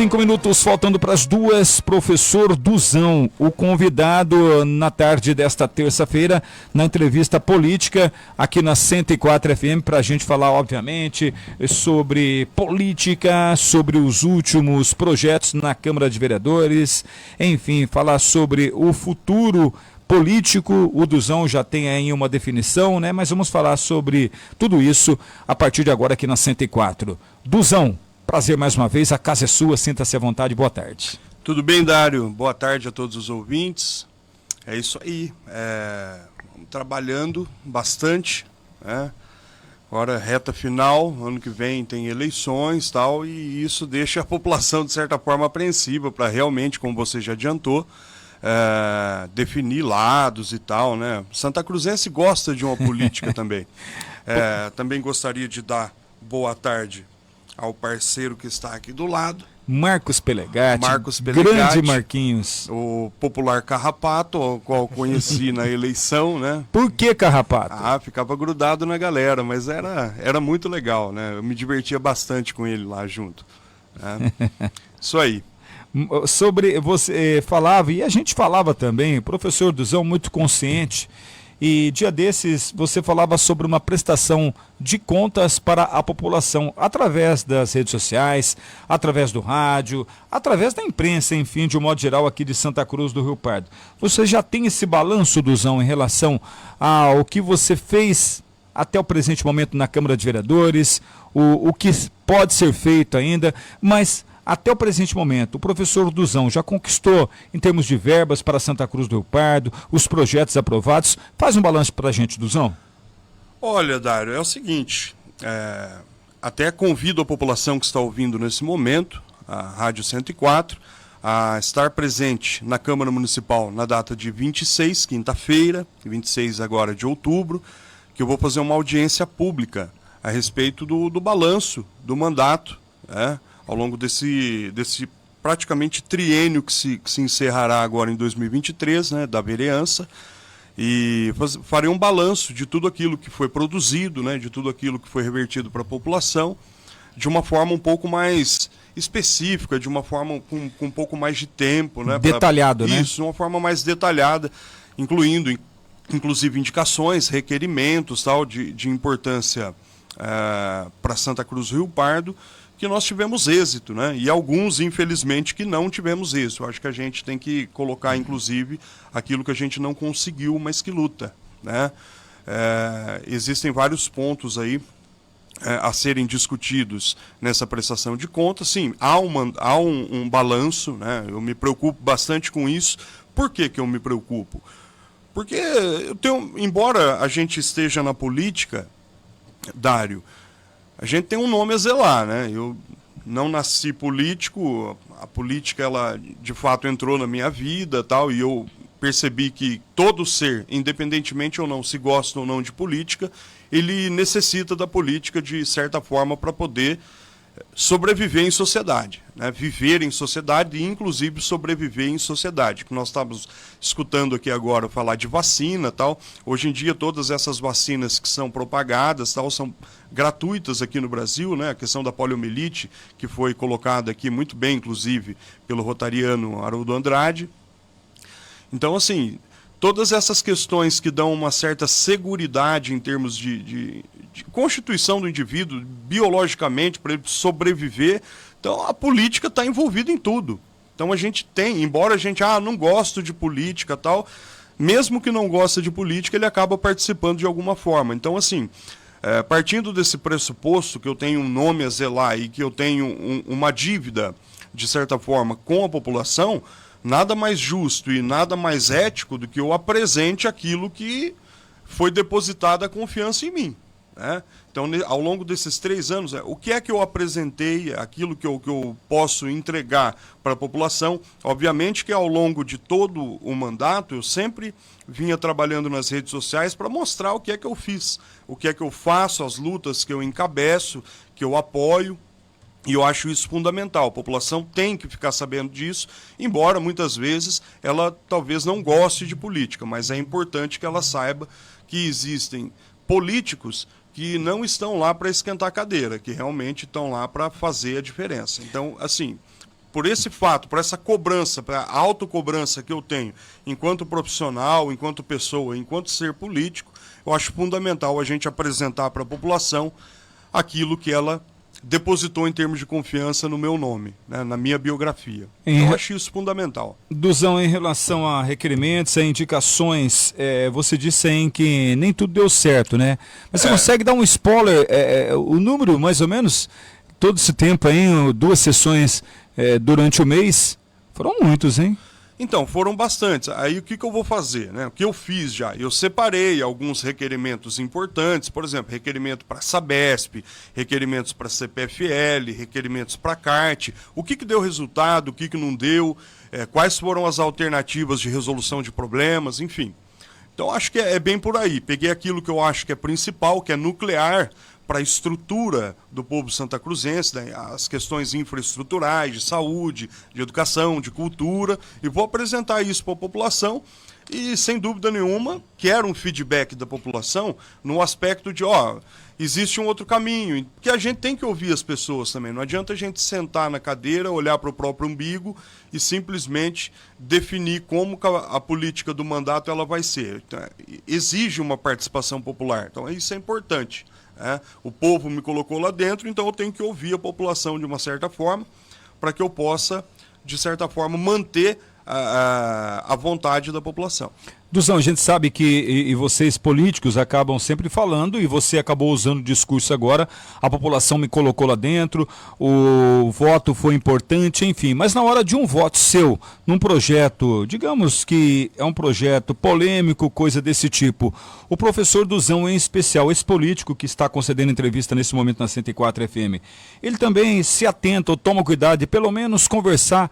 5 minutos faltando para as 2, professor Duzão, o convidado na tarde desta terça-feira, na entrevista política aqui na 104 FM, para a gente falar, obviamente, sobre política, sobre os últimos projetos na Câmara de Vereadores, enfim, falar sobre o futuro político. O Duzão já tem aí uma definição, né? Mas vamos falar sobre tudo isso a partir de agora aqui na 104. Duzão, prazer mais uma vez, a casa é sua, sinta-se à vontade, boa tarde. Tudo bem, Dário? Boa tarde a todos os ouvintes. É isso aí, trabalhando bastante, né? Agora reta final, ano que vem tem eleições e tal, e isso deixa a população de certa forma apreensiva para realmente, como você já adiantou, definir lados e tal, né? Santa Cruzense gosta de uma política também. Também gostaria de dar boa tarde ao parceiro que está aqui do lado. Marcos Pelegatti, grande Marquinhos. O popular Carrapato, o qual conheci na eleição, né? Por que Carrapato? Ficava grudado na galera, mas era muito legal, né? Eu me divertia bastante com ele lá junto, né? Isso aí. Sobre, você falava, e a gente falava também, o professor Duzão muito consciente, e dia desses você falava sobre uma prestação de contas para a população, através das redes sociais, através do rádio, através da imprensa, enfim, de um modo geral aqui de Santa Cruz do Rio Pardo. Você já tem esse balanço, Duzão, em relação ao que você fez até o presente momento na Câmara de Vereadores, o que pode ser feito ainda, mas até o presente momento, o professor Duzão já conquistou em termos de verbas para Santa Cruz do Rio Pardo, os projetos aprovados. Faz um balanço para a gente, Duzão. Olha, Dário, é o seguinte, até convido a população que está ouvindo nesse momento, a Rádio 104, a estar presente na Câmara Municipal na data de 26, quinta-feira, 26 agora de outubro, que eu vou fazer uma audiência pública a respeito do balanço do mandato, ao longo desse praticamente triênio que se encerrará agora em 2023, né, da vereança, e farei um balanço de tudo aquilo que foi produzido, né, de tudo aquilo que foi revertido para a população, de uma forma um pouco mais específica, de uma forma com um pouco mais de tempo, né, detalhado, né? Isso, uma forma mais detalhada, incluindo inclusive indicações, requerimentos, tal, de importância para Santa Cruz do Rio Pardo, que nós tivemos êxito, né? E alguns, infelizmente, que não tivemos êxito. Eu acho que a gente tem que colocar, inclusive, aquilo que a gente não conseguiu, mas que luta, né? Existem vários pontos aí a serem discutidos nessa prestação de contas. Sim, há um balanço, né? Eu me preocupo bastante com isso. Por que eu me preocupo? Porque embora a gente esteja na política, Dário, a gente tem um nome a zelar, né? Eu não nasci político, a política, ela de fato entrou na minha vida, tal, e eu percebi que todo ser, independentemente ou não, se gosta ou não de política, ele necessita da política de certa forma para poder sobreviver em sociedade, né? Viver em sociedade e inclusive sobreviver em sociedade, que nós estamos escutando aqui agora falar de vacina, tal. Hoje em dia todas essas vacinas que são propagadas, tal, são gratuitas aqui no Brasil, né? A questão da poliomielite, que foi colocada aqui muito bem, inclusive, pelo rotariano Haroldo Andrade. Então, assim, todas essas questões que dão uma certa seguridade em termos de constituição do indivíduo, biologicamente, para ele sobreviver, então a política está envolvida em tudo. Então a gente tem, embora a gente, não gosto de política, tal, mesmo que não gosta de política, ele acaba participando de alguma forma. Então, assim, partindo desse pressuposto que eu tenho um nome a zelar e que eu tenho uma dívida, de certa forma, com a população, nada mais justo e nada mais ético do que eu apresente aquilo que foi depositada a confiança em mim, né? Então, ao longo desses 3 anos, o que é que eu apresentei, aquilo que eu posso entregar para a população? Obviamente que ao longo de todo o mandato, eu sempre vinha trabalhando nas redes sociais para mostrar o que é que eu fiz, o que é que eu faço, as lutas que eu encabeço, que eu apoio. E eu acho isso fundamental. A população tem que ficar sabendo disso, embora muitas vezes ela talvez não goste de política, mas é importante que ela saiba que existem políticos que não estão lá para esquentar a cadeira, que realmente estão lá para fazer a diferença. Então, assim, por esse fato, por essa cobrança, por a autocobrança que eu tenho enquanto profissional, enquanto pessoa, enquanto ser político, eu acho fundamental a gente apresentar para a população aquilo que ela depositou em termos de confiança no meu nome, né, na minha biografia. Eu acho isso fundamental. Duzão, em relação a requerimentos, a indicações, você disse aí que nem tudo deu certo, né? Mas você consegue dar um spoiler, o número, mais ou menos, todo esse tempo aí, 2 sessões durante o mês, foram muitos, hein? Então, foram bastantes. Aí o que eu vou fazer, né? O que eu fiz já? Eu separei alguns requerimentos importantes, por exemplo, requerimento para Sabesp, requerimentos para CPFL, requerimentos para CART, o que deu resultado, o que não deu, quais foram as alternativas de resolução de problemas, enfim. Então, acho que é bem por aí. Peguei aquilo que eu acho que é principal, que é nuclear, para a estrutura do povo santacruzense, né, as questões infraestruturais, de saúde, de educação, de cultura, e vou apresentar isso para a população e, sem dúvida nenhuma, quero um feedback da população no aspecto de, existe um outro caminho, porque a gente tem que ouvir as pessoas também, não adianta a gente sentar na cadeira, olhar para o próprio umbigo e simplesmente definir como a política do mandato ela vai ser. Então, exige uma participação popular, então isso é importante. O povo me colocou lá dentro, então eu tenho que ouvir a população de uma certa forma para que eu possa, de certa forma, manter a vontade da população. Duzão, a gente sabe que e vocês políticos acabam sempre falando, e você acabou usando o discurso agora, a população me colocou lá dentro, o voto foi importante, enfim, mas na hora de um voto seu, num projeto, digamos que é um projeto polêmico, coisa desse tipo, o professor Duzão em especial, esse político que está concedendo entrevista nesse momento na 104 FM, ele também se atenta ou toma cuidado de pelo menos conversar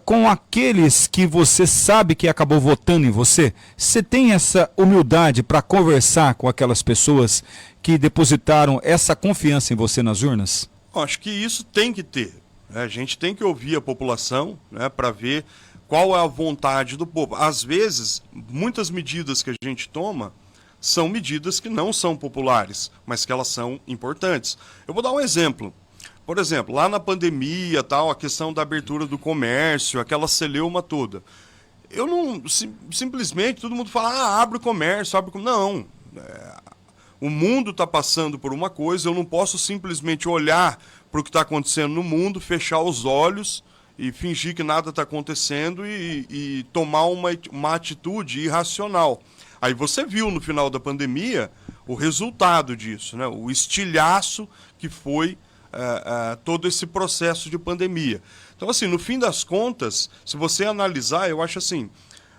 com aqueles que você sabe que acabou votando em você? Você tem essa humildade para conversar com aquelas pessoas que depositaram essa confiança em você nas urnas? Acho que isso tem que ter. A gente tem que ouvir a população, né, para ver qual é a vontade do povo. Às vezes, muitas medidas que a gente toma são medidas que não são populares, mas que elas são importantes. Eu vou dar um exemplo. Por exemplo, lá na pandemia, tal, a questão da abertura do comércio, aquela celeuma toda. Eu não, simplesmente, todo mundo fala, abre o comércio, abre o comércio. Não, o mundo está passando por uma coisa, eu não posso simplesmente olhar para o que está acontecendo no mundo, fechar os olhos e fingir que nada está acontecendo e tomar uma atitude irracional. Aí você viu no final da pandemia o resultado disso, né? O estilhaço que foi todo esse processo de pandemia. Então, assim, no fim das contas, se você analisar, eu acho assim,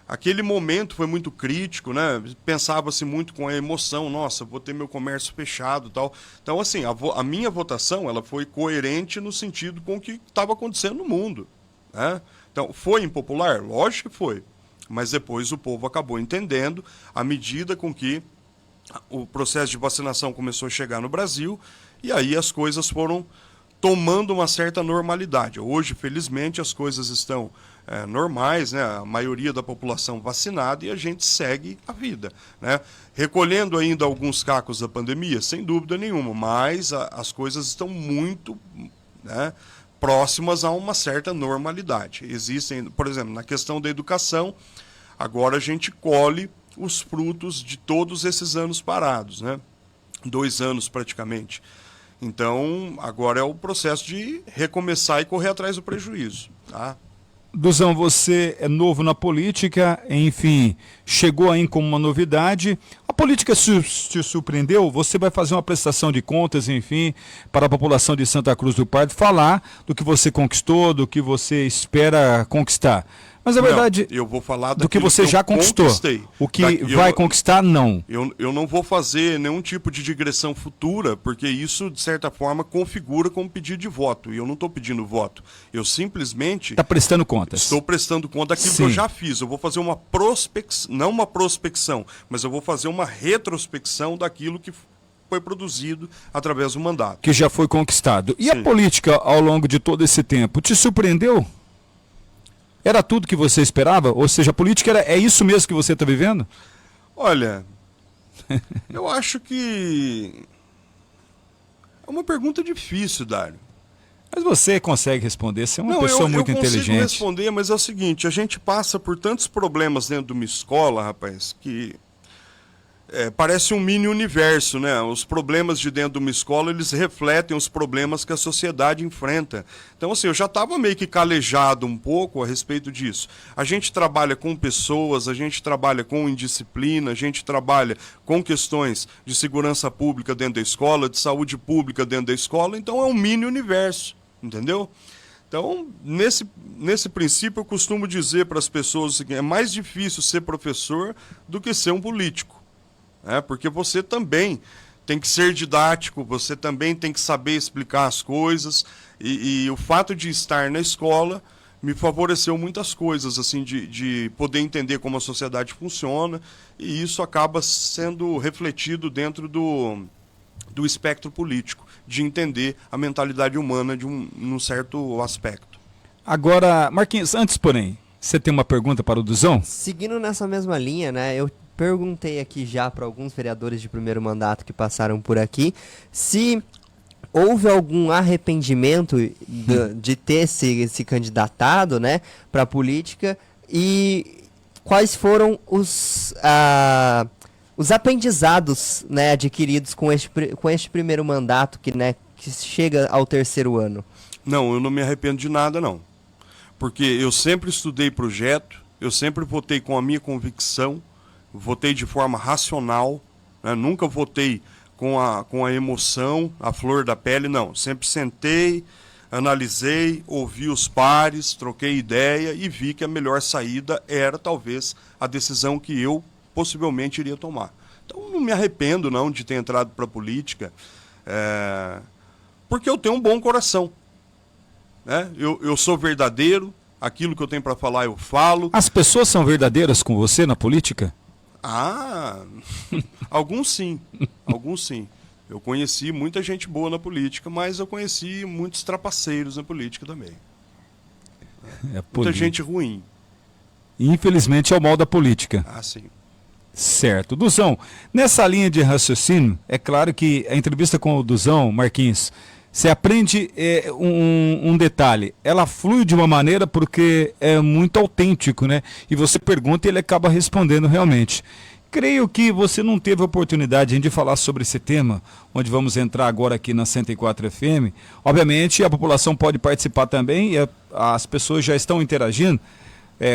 aquele momento foi muito crítico, né? Pensava-se muito com a emoção, nossa, vou ter meu comércio fechado e tal. Então, assim, a minha votação, ela foi coerente no sentido com o que estava acontecendo no mundo, né? Então, foi impopular? Lógico que foi. Mas depois o povo acabou entendendo à medida com que o processo de vacinação começou a chegar no Brasil, e aí as coisas foram tomando uma certa normalidade. Hoje, felizmente, as coisas estão normais, né? A maioria da população vacinada e a gente segue a vida, né? Recolhendo ainda alguns cacos da pandemia, sem dúvida nenhuma, mas as coisas estão muito, né, próximas a uma certa normalidade. Existem, por exemplo, na questão da educação, agora a gente colhe os frutos de todos esses anos parados, né? 2 anos praticamente. Então, agora é o processo de recomeçar e correr atrás do prejuízo, tá? Duzão, você é novo na política, enfim, chegou aí como uma novidade. A política te surpreendeu? Você vai fazer uma prestação de contas, enfim, para a população de Santa Cruz do Pardo, falar do que você conquistou, do que você espera conquistar. Mas, na verdade, eu vou falar do que você já conquistou. O que vai conquistar, não. Eu não vou fazer nenhum tipo de digressão futura, porque isso, de certa forma, configura como pedido de voto. E eu não estou pedindo voto. Eu simplesmente... Está prestando contas. Estou prestando conta daquilo que eu já fiz. Eu vou fazer uma prospecção, não uma prospecção, mas eu vou fazer uma retrospecção daquilo que foi produzido através do mandato. Que já foi conquistado. E Sim. A política, ao longo de todo esse tempo, te surpreendeu? Era tudo que você esperava? Ou seja, a política é isso mesmo que você está vivendo? Olha, eu acho que é uma pergunta difícil, Dário. Mas você consegue responder, você é uma Não, pessoa muito eu consigo inteligente. responder, mas é o seguinte, a gente passa por tantos problemas dentro de uma escola, rapaz, que parece um mini universo, né? Os problemas de dentro de uma escola, eles refletem os problemas que a sociedade enfrenta. Então, assim, eu já estava meio que calejado um pouco a respeito disso. A gente trabalha com pessoas, a gente trabalha com indisciplina, a gente trabalha com questões de segurança pública dentro da escola, de saúde pública dentro da escola, então é um mini universo, entendeu? Então, nesse princípio, eu costumo dizer para as pessoas que é mais difícil ser professor do que ser um político. Porque você também tem que ser didático, você também tem que saber explicar as coisas, e o fato de estar na escola me favoreceu muitas coisas, assim, de poder entender como a sociedade funciona, e isso acaba sendo refletido dentro do espectro político, de entender a mentalidade humana num certo aspecto. Agora, Marquinhos, antes, porém, você tem uma pergunta para o Duzão? Seguindo nessa mesma linha, né, eu perguntei aqui já para alguns vereadores de primeiro mandato que passaram por aqui se houve algum arrependimento de ter se candidatado, né, para a política, e quais foram os aprendizados, né, adquiridos com este primeiro mandato que chega ao terceiro ano. Não, eu não me arrependo de nada, não. Porque eu sempre estudei projeto, eu sempre votei com a minha convicção, votei de forma racional, né? Nunca votei com a emoção, a flor da pele, não. Sempre sentei, analisei, ouvi os pares, troquei ideia e vi que a melhor saída era talvez a decisão que eu possivelmente iria tomar. Então não me arrependo não de ter entrado para a política, porque eu tenho um bom coração. Né? Eu sou verdadeiro, aquilo que eu tenho para falar eu falo. As pessoas são verdadeiras com você na política? Alguns sim, alguns sim. Eu conheci muita gente boa na política, mas eu conheci muitos trapaceiros na política também. Muita gente ruim. Infelizmente é o mal da política. Sim. Certo. Duzão, nessa linha de raciocínio, é claro que a entrevista com o Duzão, Marquinhos, você aprende um detalhe, ela flui de uma maneira porque é muito autêntico, né? E você pergunta e ele acaba respondendo realmente. Creio que você não teve oportunidade de falar sobre esse tema, onde vamos entrar agora aqui na 104 FM. Obviamente a população pode participar também e as pessoas já estão interagindo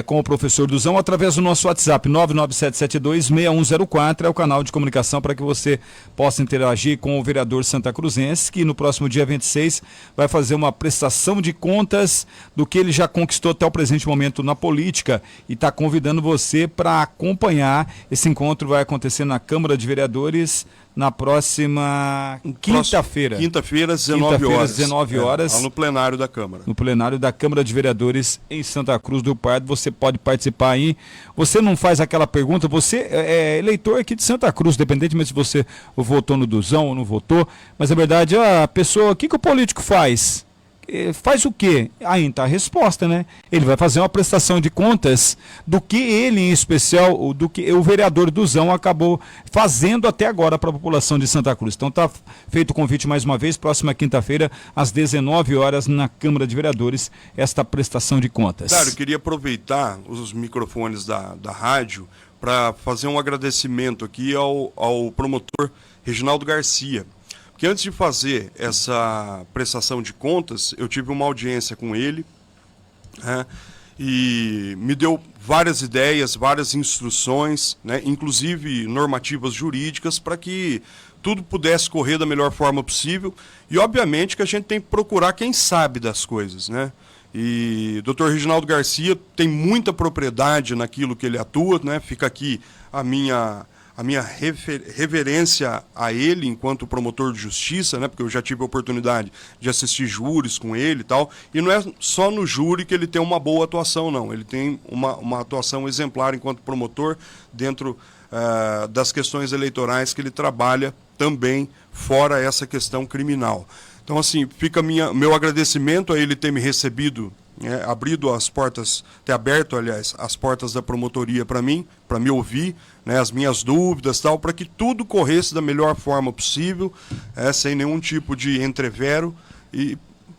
com o professor Duzão através do nosso WhatsApp 997726104, é o canal de comunicação para que você possa interagir com o vereador santacruzense, que no próximo dia 26 vai fazer uma prestação de contas do que ele já conquistou até o presente momento na política e está convidando você para acompanhar. Esse encontro vai acontecer na Câmara de Vereadores na próxima quinta-feira. Quinta-feira, às 19 horas. 19 horas. Lá no plenário da Câmara. No plenário da Câmara de Vereadores em Santa Cruz do Pardo. Você pode participar aí. Você não faz aquela pergunta, você é eleitor aqui de Santa Cruz, independentemente se você votou no Duzão ou não votou, mas a verdade, a pessoa, o que o político faz? Faz o quê? Aí está a resposta, né? Ele vai fazer uma prestação de contas do que ele, em especial, do que o vereador Duzão acabou fazendo até agora para a população de Santa Cruz. Então está feito o convite mais uma vez, próxima quinta-feira, às 19 horas, na Câmara de Vereadores, esta prestação de contas. Claro, eu queria aproveitar os microfones da rádio para fazer um agradecimento aqui ao promotor Reginaldo Garcia. Que antes de fazer essa prestação de contas, eu tive uma audiência com ele, né, e me deu várias ideias, várias instruções, né, inclusive normativas jurídicas, para que tudo pudesse correr da melhor forma possível. E, obviamente, que a gente tem que procurar quem sabe das coisas, né? E o Dr. Reginaldo Garcia tem muita propriedade naquilo que ele atua, né? Fica aqui a minha reverência a ele enquanto promotor de justiça, né, porque eu já tive a oportunidade de assistir júris com ele e tal, e não é só no júri que ele tem uma boa atuação, não, ele tem uma atuação exemplar enquanto promotor dentro das questões eleitorais que ele trabalha também fora essa questão criminal. Então, assim, fica meu agradecimento a ele ter me recebido, abrido as portas, ter aberto, aliás, as portas da promotoria para mim, para me ouvir, né, as minhas dúvidas, tal, para que tudo corresse da melhor forma possível, sem nenhum tipo de entrevero, e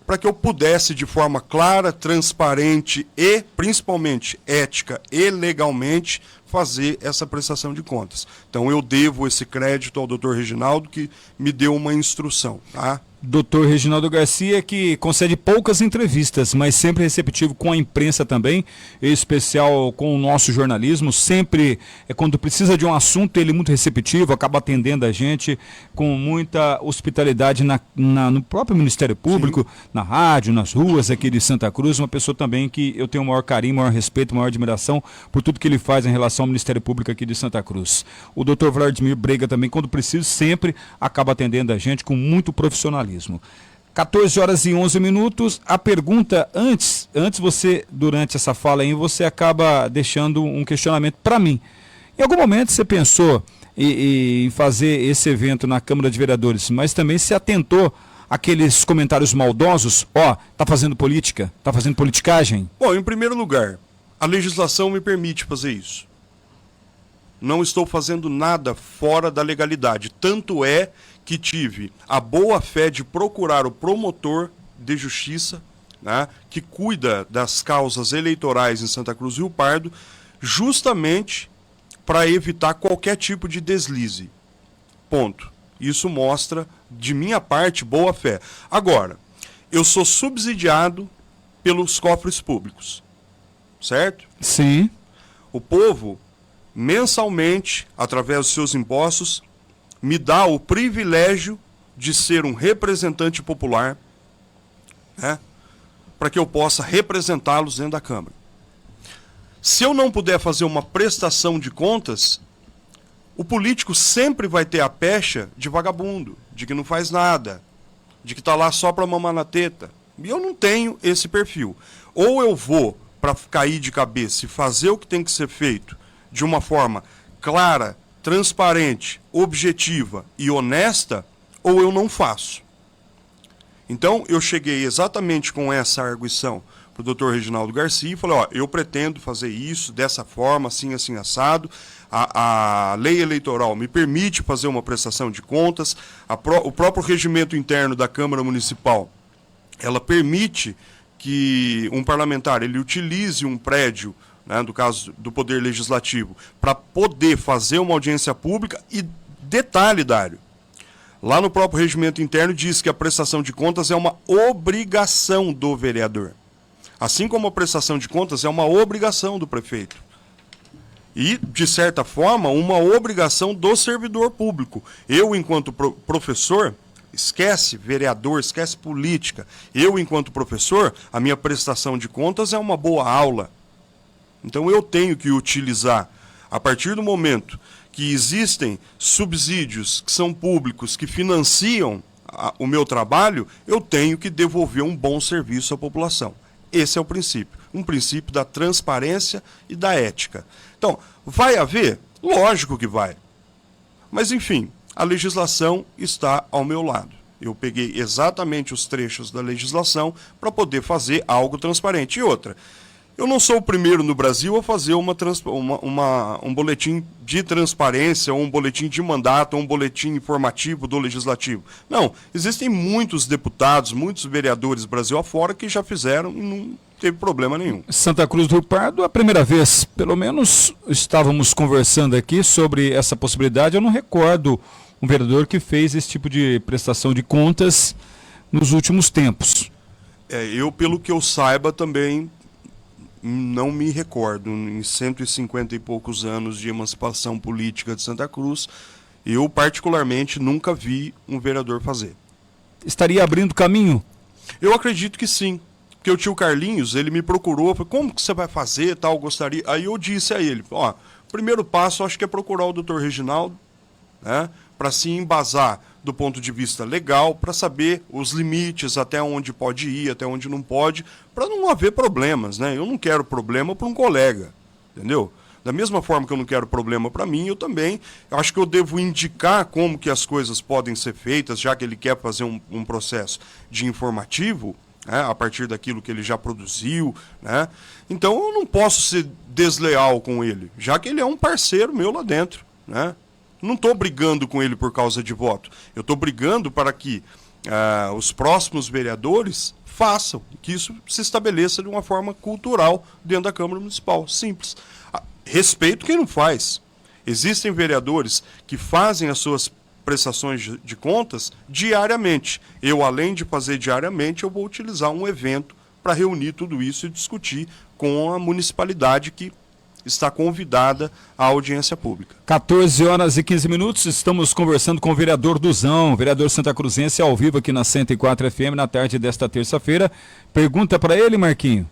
para que eu pudesse, de forma clara, transparente e, principalmente, ética e legalmente, fazer essa prestação de contas. Então, eu devo esse crédito ao Dr. Reginaldo, que me deu uma instrução, tá? Dr. Reginaldo Garcia, que concede poucas entrevistas, mas sempre receptivo com a imprensa também, em especial com o nosso jornalismo. Sempre, quando precisa de um assunto, ele é muito receptivo, acaba atendendo a gente com muita hospitalidade no próprio Ministério Público, sim, na rádio, nas ruas aqui de Santa Cruz. Uma pessoa também que eu tenho o maior carinho, maior respeito, maior admiração por tudo que ele faz em relação ao Ministério Público aqui de Santa Cruz. O Dr. Vladimir Brega também, quando precisa, sempre acaba atendendo a gente com muito profissionalismo. 14 horas e 11 minutos. A pergunta, antes você, durante essa fala aí, você acaba deixando um questionamento para mim. Em algum momento você pensou em fazer esse evento na Câmara de Vereadores, mas também se atentou àqueles comentários maldosos? Tá fazendo política? Tá fazendo politicagem? Bom, em primeiro lugar, a legislação me permite fazer isso. Não estou fazendo nada fora da legalidade. Tanto é que tive a boa fé de procurar o promotor de justiça, né, que cuida das causas eleitorais em Santa Cruz do Rio Pardo, justamente para evitar qualquer tipo de deslize. Ponto. Isso mostra, de minha parte, boa fé. Agora, eu sou subsidiado pelos cofres públicos, certo? Sim. O povo, mensalmente, através dos seus impostos, me dá o privilégio de ser um representante popular, né, para que eu possa representá-los dentro da Câmara. Se eu não puder fazer uma prestação de contas, o político sempre vai ter a pecha de vagabundo, de que não faz nada, de que está lá só para mamar na teta. E eu não tenho esse perfil. Ou eu vou para cair de cabeça e fazer o que tem que ser feito de uma forma clara, transparente, objetiva e honesta, ou eu não faço. Então, eu cheguei exatamente com essa arguição para o Dr. Reginaldo Garcia e falei, eu pretendo fazer isso dessa forma, assim, assim, assado. A lei eleitoral me permite fazer uma prestação de contas, o próprio regimento interno da Câmara Municipal, ela permite que um parlamentar ele utilize um prédio, né, no caso do Poder Legislativo, para poder fazer uma audiência pública. E detalhe, Dário, lá no próprio regimento interno diz que a prestação de contas é uma obrigação do vereador. Assim como a prestação de contas é uma obrigação do prefeito. E, de certa forma, uma obrigação do servidor público. Eu, enquanto professor, esquece vereador, esquece política. Eu, enquanto professor, a minha prestação de contas é uma boa aula. Então eu tenho que utilizar, a partir do momento que existem subsídios que são públicos, que financiam o meu trabalho, eu tenho que devolver um bom serviço à população. Esse é o princípio, um princípio da transparência e da ética. Então, vai haver? Lógico que vai. Mas, enfim, a legislação está ao meu lado. Eu peguei exatamente os trechos da legislação para poder fazer algo transparente. E outra, eu não sou o primeiro no Brasil a fazer um boletim de transparência, ou um boletim de mandato, ou um boletim informativo do Legislativo. Não, existem muitos deputados, muitos vereadores Brasil afora que já fizeram e não teve problema nenhum. Santa Cruz do Rio Pardo, a primeira vez, pelo menos estávamos conversando aqui sobre essa possibilidade, eu não recordo um vereador que fez esse tipo de prestação de contas nos últimos tempos. Eu, pelo que eu saiba, também não me recordo. Em 150 e poucos anos de emancipação política de Santa Cruz, eu particularmente nunca vi um vereador fazer. Estaria abrindo caminho? Eu acredito que sim. Porque o tio Carlinhos, ele me procurou, falou, como que você vai fazer, tal, gostaria... Aí eu disse a ele, primeiro passo acho que é procurar o Dr. Reginaldo, né, para se embasar do ponto de vista legal, para saber os limites, até onde pode ir, até onde não pode, para não haver problemas, né? Eu não quero problema para um colega, entendeu? Da mesma forma que eu não quero problema para mim, eu também acho que eu devo indicar como que as coisas podem ser feitas, já que ele quer fazer um processo de informativo, né, a partir daquilo que ele já produziu, né? Então eu não posso ser desleal com ele, já que ele é um parceiro meu lá dentro, né? Não estou brigando com ele por causa de voto. Eu estou brigando para que os próximos vereadores façam, que isso se estabeleça de uma forma cultural dentro da Câmara Municipal. Simples. Respeito quem não faz. Existem vereadores que fazem as suas prestações de contas diariamente. Eu, além de fazer diariamente, eu vou utilizar um evento para reunir tudo isso e discutir com a municipalidade que está convidada à audiência pública. 14 horas e 15 minutos, estamos conversando com o vereador Duzão, vereador santacruzense, ao vivo aqui na 104 FM, na tarde desta terça-feira. Pergunta para ele, Marquinho.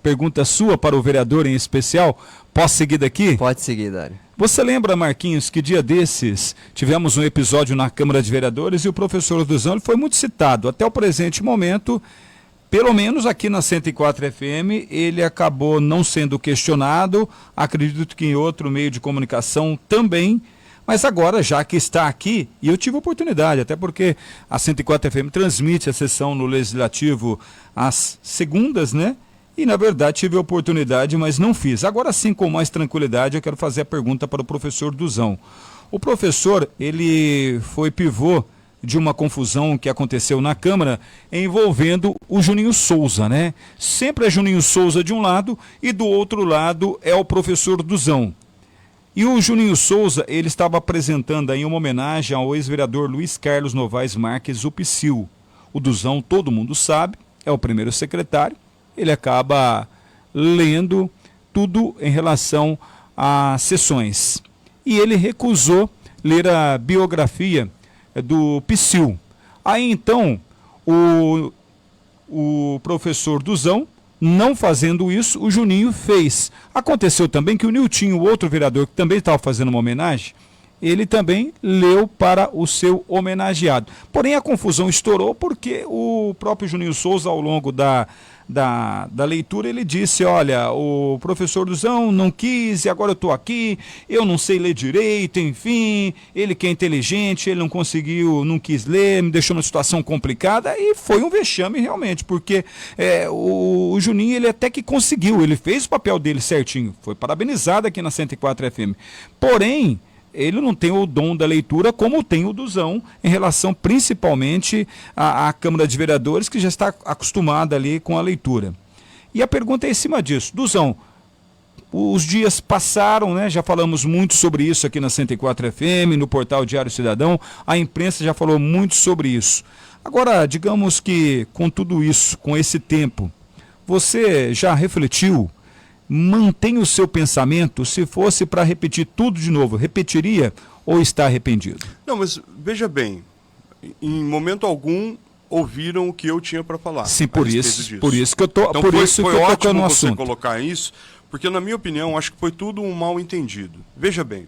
Pergunta sua para o vereador em especial. Posso seguir daqui? Pode seguir, Dário. Você lembra, Marquinhos, que dia desses tivemos um episódio na Câmara de Vereadores e o professor Duzão ele foi muito citado. Até o presente momento, pelo menos aqui na 104 FM, ele acabou não sendo questionado, acredito que em outro meio de comunicação também, mas agora, já que está aqui, e eu tive oportunidade, até porque a 104 FM transmite a sessão no Legislativo às segundas, né? E, na verdade, tive a oportunidade, mas não fiz. Agora sim, com mais tranquilidade, eu quero fazer a pergunta para o professor Duzão. O professor, ele foi pivô de uma confusão que aconteceu na Câmara envolvendo o Juninho Souza, né? Sempre é Juninho Souza de um lado e do outro lado é o professor Duzão. E o Juninho Souza, ele estava apresentando aí uma homenagem ao ex-vereador Luiz Carlos Novaes Marques, o Psyu. O Duzão, todo mundo sabe, é o primeiro secretário. Ele acaba lendo tudo em relação a sessões. E ele recusou ler a biografia do Psyu. Aí então, o professor Duzão, não fazendo isso, o Juninho fez. Aconteceu também que o Niltinho, o outro vereador que também estava fazendo uma homenagem, ele também leu para o seu homenageado. Porém, a confusão estourou porque o próprio Juninho Souza, ao longo da leitura, ele disse, olha, o professor Duzão não quis e agora eu estou aqui, eu não sei ler direito, enfim, ele que é inteligente, ele não conseguiu, não quis ler, me deixou numa situação complicada e foi um vexame realmente, porque o Juninho, ele até que conseguiu, ele fez o papel dele certinho, foi parabenizado aqui na 104 FM, porém, ele não tem o dom da leitura como tem o Duzão em relação principalmente à Câmara de Vereadores, que já está acostumada ali com a leitura. E a pergunta é em cima disso. Duzão, os dias passaram, né? Já falamos muito sobre isso aqui na 104 FM, no portal Diário Cidadão, a imprensa já falou muito sobre isso. Agora, digamos que com tudo isso, com esse tempo, você já refletiu? Mantém o seu pensamento, se fosse para repetir tudo de novo, repetiria ou está arrependido? Não, mas veja bem, em momento algum ouviram o que eu tinha para falar. Sim, por isso que eu estou então, foi ótimo no assunto. Você colocar isso, porque na minha opinião acho que foi tudo um mal entendido. Veja bem,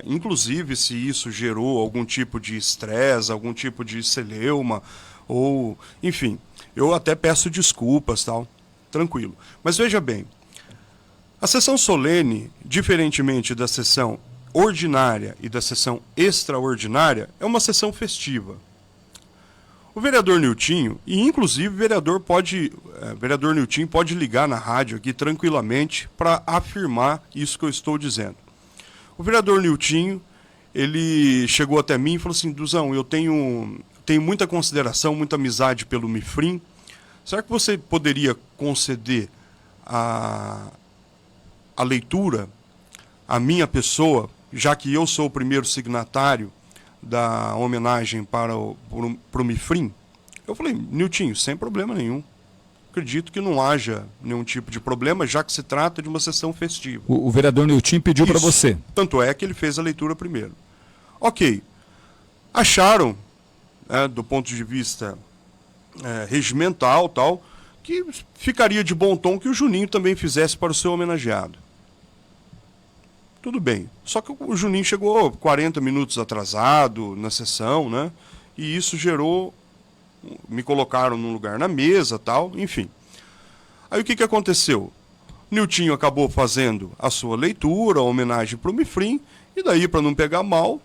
inclusive se isso gerou algum tipo de estresse, algum tipo de celeuma, ou enfim, eu até peço desculpas, tal. Tranquilo. Mas veja bem, a sessão solene, diferentemente da sessão ordinária e da sessão extraordinária, é uma sessão festiva. O vereador Niltinho, e inclusive o vereador Niltinho pode ligar na rádio aqui tranquilamente para afirmar isso que eu estou dizendo. O vereador Niltinho, ele chegou até mim e falou assim, Duzão, eu tenho muita consideração, muita amizade pelo Mifrim. Será que você poderia conceder a leitura à minha pessoa, já que eu sou o primeiro signatário da homenagem para o Mifrim? Eu falei, Niltinho, sem problema nenhum. Acredito que não haja nenhum tipo de problema, já que se trata de uma sessão festiva. O vereador Niltinho pediu para você. Tanto é que ele fez a leitura primeiro. Ok. Acharam, do ponto de vista regimental, tal, que ficaria de bom tom que o Juninho também fizesse para o seu homenageado. Tudo bem. Só que o Juninho chegou 40 minutos atrasado na sessão, né? E isso gerou... Me colocaram num lugar na mesa, tal, enfim. Aí o que aconteceu? Niltinho acabou fazendo a sua leitura, a homenagem para o Mifrim, e daí, para não pegar mal,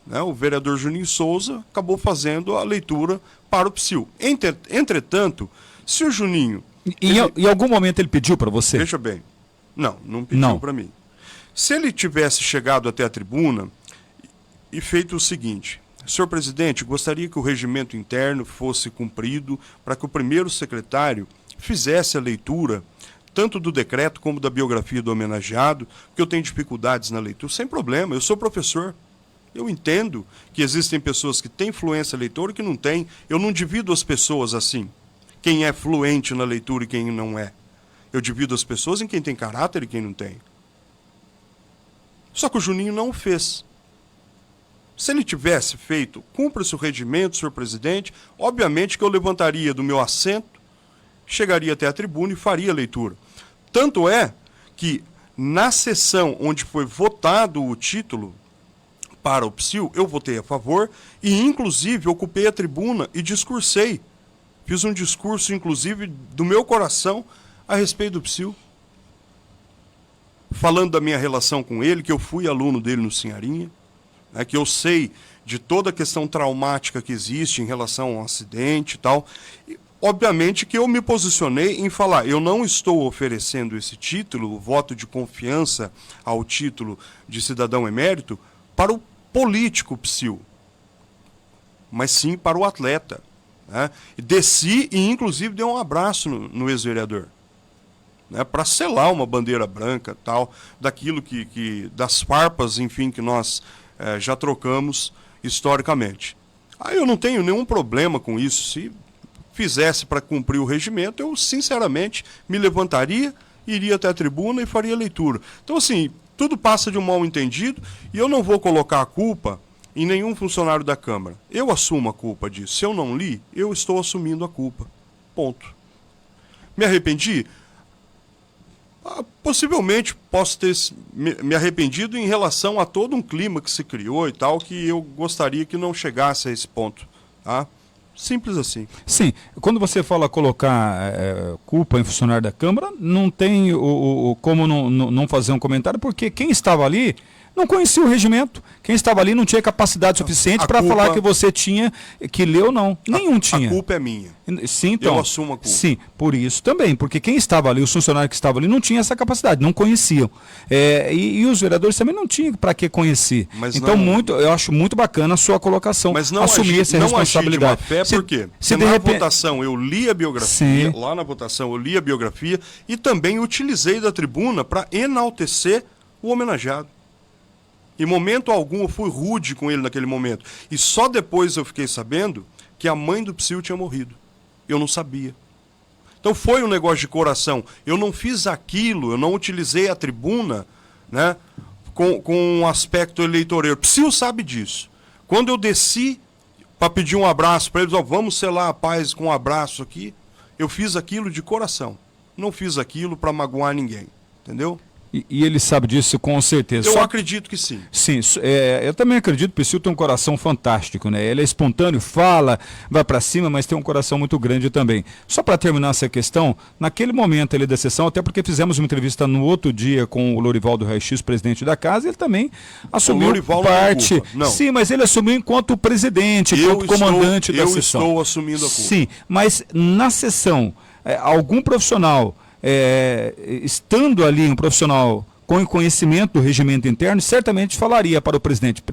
né, o vereador Juninho Souza acabou fazendo a leitura para o Psyu. Entretanto, se o Juninho... Em algum momento ele pediu para você? Veja bem. Não pediu para mim. Se ele tivesse chegado até a tribuna e feito o seguinte, Senhor presidente, gostaria que o regimento interno fosse cumprido para que o primeiro secretário fizesse a leitura tanto do decreto como da biografia do homenageado, porque eu tenho dificuldades na leitura. Sem problema, eu sou professor. Eu entendo que existem pessoas que têm fluência leitora e que não têm. Eu não divido as pessoas assim. Quem é fluente na leitura e quem não é. Eu divido as pessoas em quem tem caráter e quem não tem. Só que o Juninho não o fez. Se ele tivesse feito, cumpra-se o regimento, senhor presidente, obviamente que eu levantaria do meu assento, chegaria até a tribuna e faria a leitura. Tanto é que na sessão onde foi votado o título para o PSIL, eu votei a favor e, inclusive, ocupei a tribuna e discursei. Fiz um discurso, inclusive, do meu coração a respeito do PSIL. Falando da minha relação com ele, que eu fui aluno dele no Sinharinha, né, que eu sei de toda a questão traumática que existe em relação ao acidente e tal. E, obviamente que eu me posicionei em falar, eu não estou oferecendo esse título, o voto de confiança ao título de cidadão emérito, para o político PSIL, mas sim para o atleta. Né? E desci e, inclusive, dei um abraço no ex-vereador. Né, para selar uma bandeira branca, tal, daquilo das farpas, enfim, que nós já trocamos historicamente. Aí eu não tenho nenhum problema com isso. Se fizesse para cumprir o regimento, eu sinceramente me levantaria, iria até a tribuna e faria a leitura. Então, assim, tudo passa de um mal-entendido e eu não vou colocar a culpa em nenhum funcionário da Câmara. Eu assumo a culpa disso. Se eu não li, eu estou assumindo a culpa. Ponto. Me arrependi? Possivelmente posso ter me arrependido em relação a todo um clima que se criou e tal, que eu gostaria que não chegasse a esse ponto. Tá? Simples assim. Sim, quando você fala colocar culpa em funcionário da Câmara, não tem como não fazer um comentário, porque quem estava ali não conhecia o regimento. Quem estava ali não tinha capacidade suficiente para falar que você tinha que ler ou não. Nenhum tinha. A culpa é minha. Sim, então. Eu assumo a culpa. Sim, por isso também, porque quem estava ali, os funcionários que estavam ali, não tinham essa capacidade, não conheciam. E os vereadores também não tinham para que conhecer. Mas então, eu acho muito bacana a sua colocação, mas não assumir essa responsabilidade. Não agir de má fé, porque na votação eu li a biografia, lá na votação eu li a biografia e também utilizei da tribuna para enaltecer o homenageado. Em momento algum eu fui rude com ele naquele momento. E só depois eu fiquei sabendo que a mãe do PSIL tinha morrido. Eu não sabia. Então foi um negócio de coração. Eu não fiz aquilo, eu não utilizei a tribuna, né, com um aspecto eleitoreiro. O PSIL sabe disso. Quando eu desci para pedir um abraço para eles, vamos selar a paz com um abraço aqui, eu fiz aquilo de coração. Não fiz aquilo para magoar ninguém. Entendeu? E ele sabe disso com certeza. Eu acredito que sim. Sim, eu também acredito que o Psyu tem um coração fantástico, né? Ele é espontâneo, fala, vai para cima, mas tem um coração muito grande também. Só para terminar essa questão, naquele momento ali da sessão, até porque fizemos uma entrevista no outro dia com o Lorivaldo Raix, presidente da casa, ele também assumiu parte. Não. Sim, mas ele assumiu enquanto presidente, enquanto comandante da sessão. Eu estou assumindo a culpa. Sim, mas na sessão, algum profissional estando ali um profissional com conhecimento do regimento interno, certamente falaria para o presidente,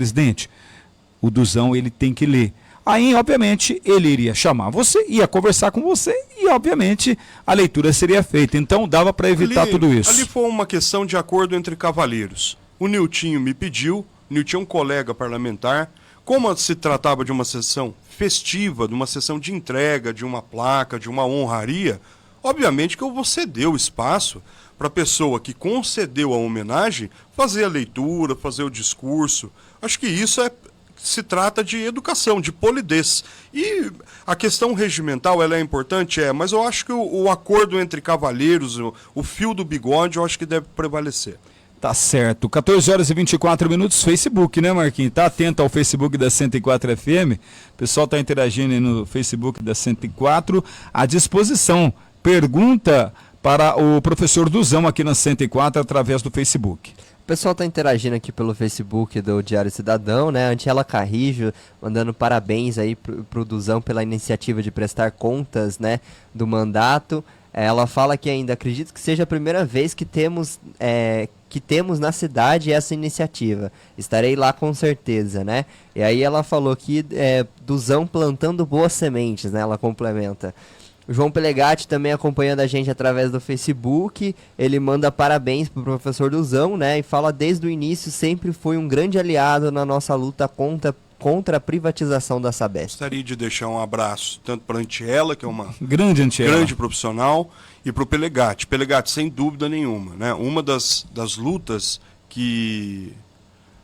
o Duzão ele tem que ler. Aí, obviamente, ele iria chamar você, ia conversar com você e, obviamente, a leitura seria feita. Então, dava para evitar tudo isso. Ali foi uma questão de acordo entre cavalheiros. O Niltinho me pediu, o Niltinho é um colega parlamentar, como se tratava de uma sessão festiva, de uma sessão de entrega, de uma placa, de uma honraria, obviamente que eu vou ceder o espaço para a pessoa que concedeu a homenagem fazer a leitura, fazer o discurso. Acho que isso se trata de educação, de polidez. E a questão regimental ela é importante, mas eu acho que o acordo entre cavalheiros, o fio do bigode, eu acho que deve prevalecer. Tá certo. 14 horas e 24 minutos, Facebook, né, Marquinhos? Tá atento ao Facebook da 104 FM. O pessoal tá interagindo aí no Facebook da 104. À disposição. Pergunta para o professor Duzão aqui na 104 através do Facebook. O pessoal está interagindo aqui pelo Facebook do Diário Cidadão, né? Antiela Carrijo mandando parabéns aí pro Duzão pela iniciativa de prestar contas, né, do mandato. Ela fala que ainda acredito que seja a primeira vez que temos na cidade essa iniciativa. Estarei lá com certeza, né? E aí ela falou que Duzão plantando boas sementes, né? Ela complementa. O João Pelegatti também acompanhando a gente através do Facebook, ele manda parabéns pro professor Duzão, né? E fala desde o início sempre foi um grande aliado na nossa luta contra a privatização da Sabesp. Gostaria de deixar um abraço tanto para a Antiela, que é uma grande profissional, e para o Pelegatti. Pelegatti, sem dúvida nenhuma, né? Uma das lutas que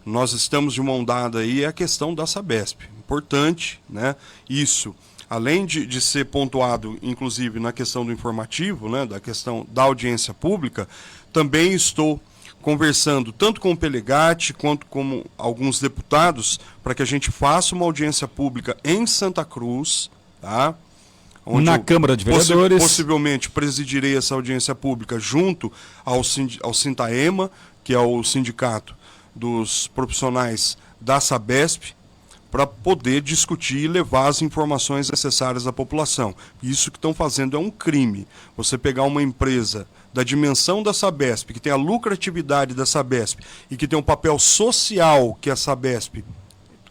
nós estamos de mão dada aí é a questão da Sabesp. Importante, né? Isso. Além de ser pontuado, inclusive, na questão do informativo, né, da questão da audiência pública, também estou conversando tanto com o Pelegatti quanto com alguns deputados para que a gente faça uma audiência pública em Santa Cruz, tá? Onde na Câmara de Vereadores. Possivelmente presidirei essa audiência pública junto ao Sintaema, que é o sindicato dos profissionais da Sabesp, para poder discutir e levar as informações necessárias à população. Isso que estão fazendo é um crime. Você pegar uma empresa da dimensão da Sabesp, que tem a lucratividade da Sabesp e que tem um papel social que a Sabesp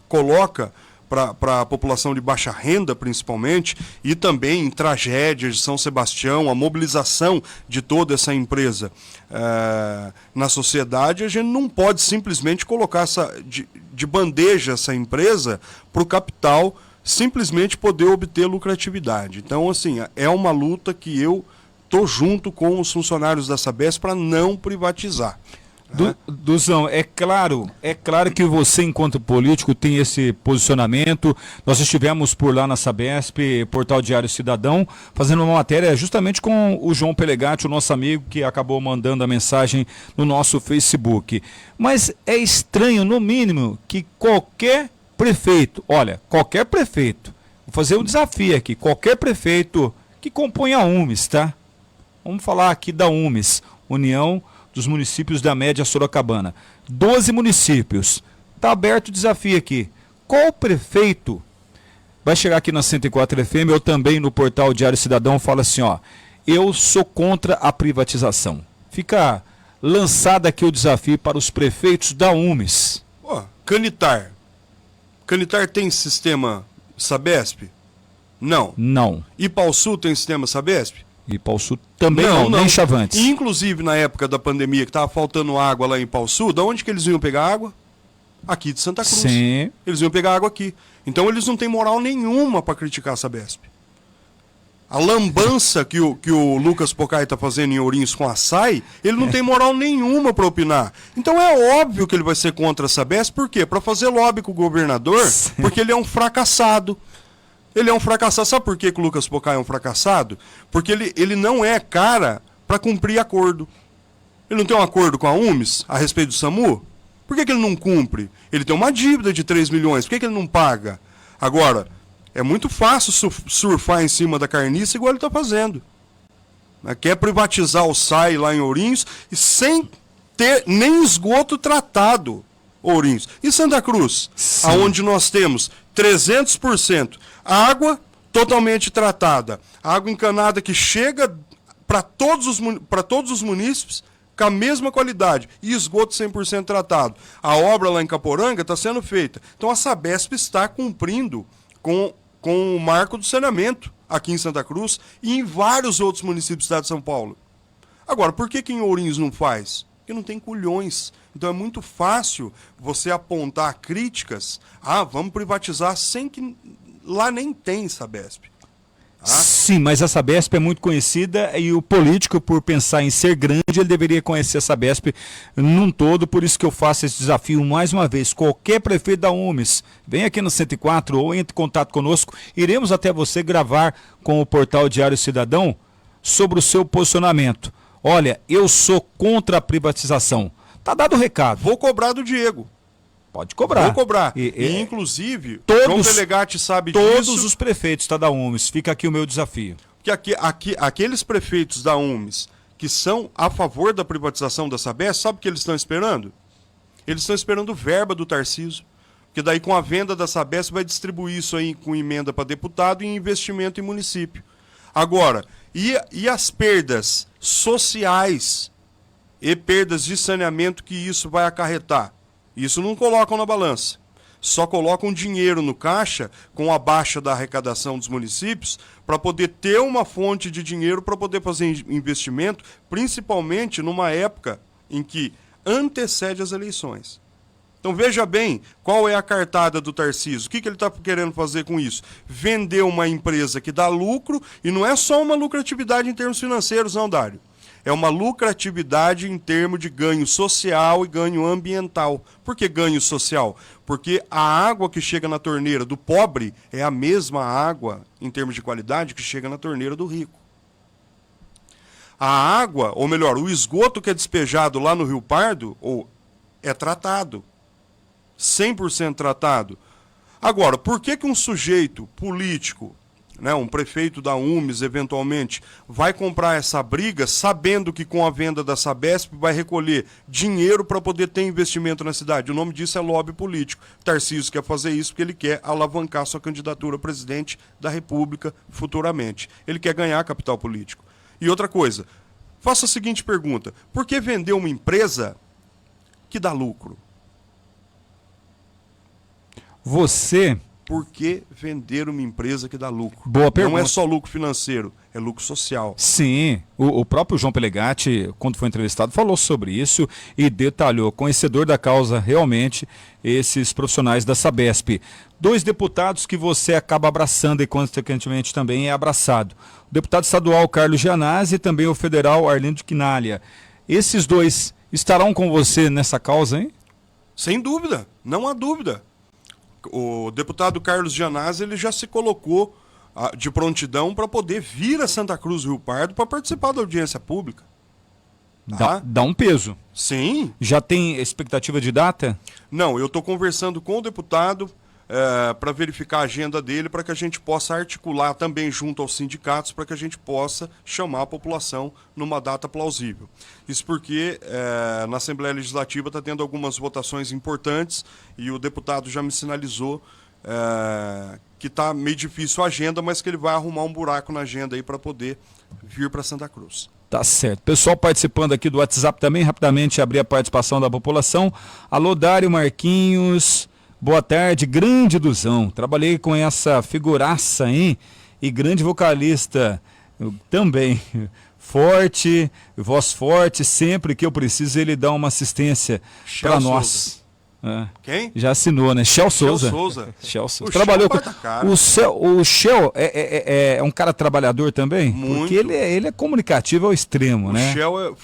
coloca para a população de baixa renda, principalmente, e também em tragédias de São Sebastião, a mobilização de toda essa empresa na sociedade, a gente não pode simplesmente colocar de bandeja essa empresa para o capital simplesmente poder obter lucratividade. Então, assim, é uma luta que eu estou junto com os funcionários da Sabesp para não privatizar. Duzão, é claro que você, enquanto político, tem esse posicionamento. Nós estivemos por lá na Sabesp, Portal Diário Cidadão, fazendo uma matéria justamente com o João Pelegatti, o nosso amigo, que acabou mandando a mensagem no nosso Facebook. Mas é estranho, no mínimo, que qualquer prefeito, vou fazer um desafio aqui, qualquer prefeito que compõe a UMES, tá? Vamos falar aqui da UMES, União dos Municípios da Média Sorocabana. 12 municípios. Está aberto o desafio aqui. Qual prefeito vai chegar aqui na 104 FM, eu também no portal Diário Cidadão, fala assim, ó, eu sou contra a privatização. Fica lançado aqui o desafio para os prefeitos da UMES. Canitar. Canitar tem sistema Sabesp? Não. Não. Ipauçu tem sistema Sabesp? Ipauçu também não, nem Chavantes. Inclusive, na época da pandemia, que estava faltando água lá em Ipauçu, de onde que eles iam pegar água? Aqui de Santa Cruz. Sim. Eles iam pegar água aqui. Então eles não têm moral nenhuma para criticar a Sabesp. A lambança que o Lucas Pocai está fazendo em Ourinhos com a SAI, ele não tem moral nenhuma para opinar. Então é óbvio que ele vai ser contra a Sabesp, por quê? Para fazer lobby com o governador, porque ele é um fracassado. Ele é um fracassado. Sabe por que o Lucas Pocai é um fracassado? Porque ele não é cara para cumprir acordo. Ele não tem um acordo com a UMES a respeito do SAMU? Por que ele não cumpre? Ele tem uma dívida de 3 milhões. Por que ele não paga? Agora, é muito fácil surfar em cima da carniça igual ele está fazendo. Quer privatizar o SAI lá em Ourinhos e sem ter nem esgoto tratado. Ourinhos. E Santa Cruz? Sim. Aonde nós temos 300% água totalmente tratada. Água encanada que chega para todos os munícipes com a mesma qualidade. E esgoto 100% tratado. A obra lá em Caporanga está sendo feita. Então a Sabesp está cumprindo com o marco do saneamento aqui em Santa Cruz e em vários outros municípios do estado de São Paulo. Agora, por que em Ourinhos não faz? Porque não tem culhões. Então é muito fácil você apontar críticas. Vamos privatizar sem que lá nem tem Sabesp. Sim, mas a Sabesp é muito conhecida e o político, por pensar em ser grande, ele deveria conhecer a Sabesp num todo. Por isso que eu faço esse desafio mais uma vez. Qualquer prefeito da UMES, vem aqui no 104 ou entre em contato conosco. Iremos até você gravar com o portal Diário Cidadão sobre o seu posicionamento. Olha, eu sou contra a privatização. Tá dado o recado. Vou cobrar do Diego. Pode cobrar. Vou cobrar. E inclusive, João Pelegatti sabe todos disso. Os prefeitos da UMES. Fica aqui o meu desafio. Porque aqueles prefeitos da UMES que são a favor da privatização da Sabesp, sabe o que eles estão esperando? Eles estão esperando verba do Tarcísio. Porque daí com a venda da Sabesp vai distribuir isso aí com emenda para deputado e investimento em município. Agora, E as perdas sociais e perdas de saneamento que isso vai acarretar? Isso não colocam na balança. Só colocam dinheiro no caixa com a baixa da arrecadação dos municípios para poder ter uma fonte de dinheiro para poder fazer investimento, principalmente numa época em que antecede as eleições. Então veja bem qual é a cartada do Tarcísio. O que ele está querendo fazer com isso? Vender uma empresa que dá lucro, e não é só uma lucratividade em termos financeiros, não, Dário. É uma lucratividade em termos de ganho social e ganho ambiental. Por que ganho social? Porque a água que chega na torneira do pobre é a mesma água, em termos de qualidade, que chega na torneira do rico. A água, ou melhor, o esgoto que é despejado lá no Rio Pardo, é tratado. 100% tratado. Agora, por que um sujeito político, né, um prefeito da UMES, eventualmente, vai comprar essa briga sabendo que com a venda da Sabesp vai recolher dinheiro para poder ter investimento na cidade? O nome disso é lobby político. Tarcísio quer fazer isso porque ele quer alavancar sua candidatura a presidente da República futuramente. Ele quer ganhar capital político. E outra coisa, faça a seguinte pergunta: por que vender uma empresa que dá lucro? Por que vender uma empresa que dá lucro? Boa pergunta. Não é só lucro financeiro, é lucro social. Sim, o próprio João Pelegatti, quando foi entrevistado, falou sobre isso e detalhou, conhecedor da causa realmente, esses profissionais da Sabesp. 2 deputados que você acaba abraçando e consequentemente também é abraçado. O deputado estadual Carlos Gianazzi e também o federal Arlindo Quinalha. Esses 2 estarão com você nessa causa, hein? Sem dúvida, não há dúvida. O deputado Carlos Gianazzi, ele já se colocou de prontidão para poder vir a Santa Cruz do Rio Pardo para participar da audiência pública. Tá? Dá um peso. Sim. Já tem expectativa de data? Não, eu estou conversando com o deputado para verificar a agenda dele, para que a gente possa articular também junto aos sindicatos, para que a gente possa chamar a população numa data plausível. Isso porque na Assembleia Legislativa está tendo algumas votações importantes e o deputado já me sinalizou que está meio difícil a agenda, mas que ele vai arrumar um buraco na agenda aí para poder vir para Santa Cruz. Tá certo. Pessoal participando aqui do WhatsApp também, rapidamente abrir a participação da população. Alô, Dário Marquinhos. Boa tarde, grande Duzão. Trabalhei com essa figuraça, hein? E grande vocalista também. Forte, voz forte, sempre que eu preciso ele dá uma assistência para nós. Quem? Já assinou, né? Shell Souza. Shell Souza. Trabalhou com o Shell é um cara trabalhador também? Muito. Porque ele é comunicativo ao extremo, né? O Shell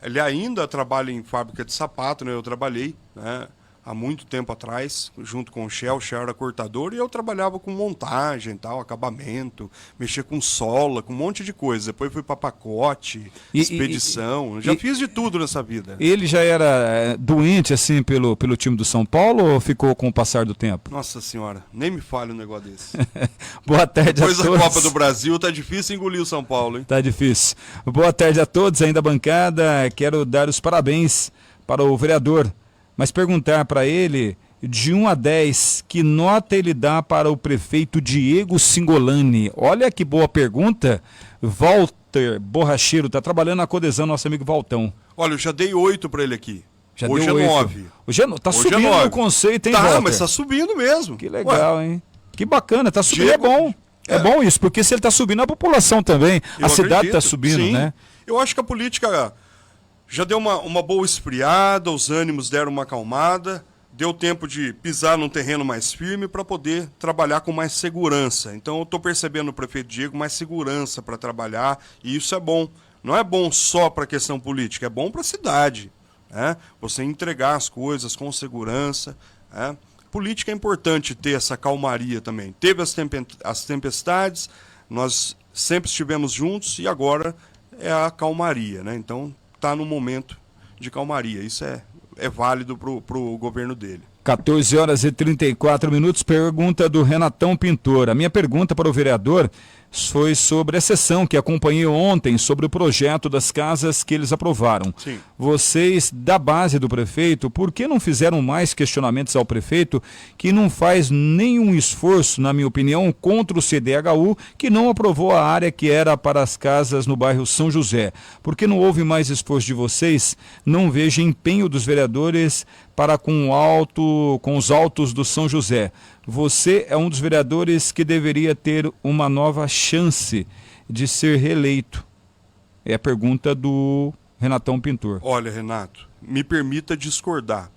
ele ainda trabalha em fábrica de sapato, né? Eu trabalhei, né? Há muito tempo atrás, junto com o Shell era cortador e eu trabalhava com montagem, tal, acabamento, mexia com sola, com um monte de coisa. Depois fui para pacote, expedição, já fiz de tudo nessa vida. Ele já era doente assim pelo time do São Paulo ou ficou com o passar do tempo? Nossa senhora, nem me fale um negócio desse. Boa tarde a todos. Depois da Copa do Brasil, tá difícil engolir o São Paulo, hein? Tá difícil. Boa tarde a todos, ainda bancada, quero dar os parabéns para o vereador, mas perguntar para ele, de 1 a 10, que nota ele dá para o prefeito Diego Singolani? Olha que boa pergunta. Walter Borracheiro, está trabalhando na Codesão, nosso amigo Valtão. Olha, eu já dei 8 para ele aqui. Já hoje deu é 8. 9. Hoje subindo o conceito, hein, Tá, Walter? mas tá subindo mesmo. Que legal, hein? Que bacana, tá subindo, Diego, é bom. É bom isso, porque se ele tá subindo, a população também. A cidade tá subindo, sim. Né? Eu acho que a política já deu uma boa esfriada, os ânimos deram uma acalmada, deu tempo de pisar num terreno mais firme para poder trabalhar com mais segurança. Então eu estou percebendo no prefeito Diego mais segurança para trabalhar, e isso é bom. Não é bom só para a questão política, é bom para a cidade. Né? Você entregar as coisas com segurança. Né? Política é importante ter essa calmaria também. Teve as tempestades, nós sempre estivemos juntos e agora é a calmaria. Né? Então está no momento de calmaria. Isso é válido para o governo dele. 14 horas e 34 minutos, pergunta do Renatão Pintor. A minha pergunta para o vereador foi sobre a sessão que acompanhei ontem sobre o projeto das casas que eles aprovaram. Sim. Vocês, da base do prefeito, por que não fizeram mais questionamentos ao prefeito, que não faz nenhum esforço, na minha opinião, contra o CDHU, que não aprovou a área que era para as casas no bairro São José? Por que não houve mais esforço de vocês? Não vejo empenho dos vereadores para com os autos do São José. Você é um dos vereadores que deveria ter uma nova chance de ser reeleito. É a pergunta do Renatão Pintor. Olha, Renato, me permita discordar.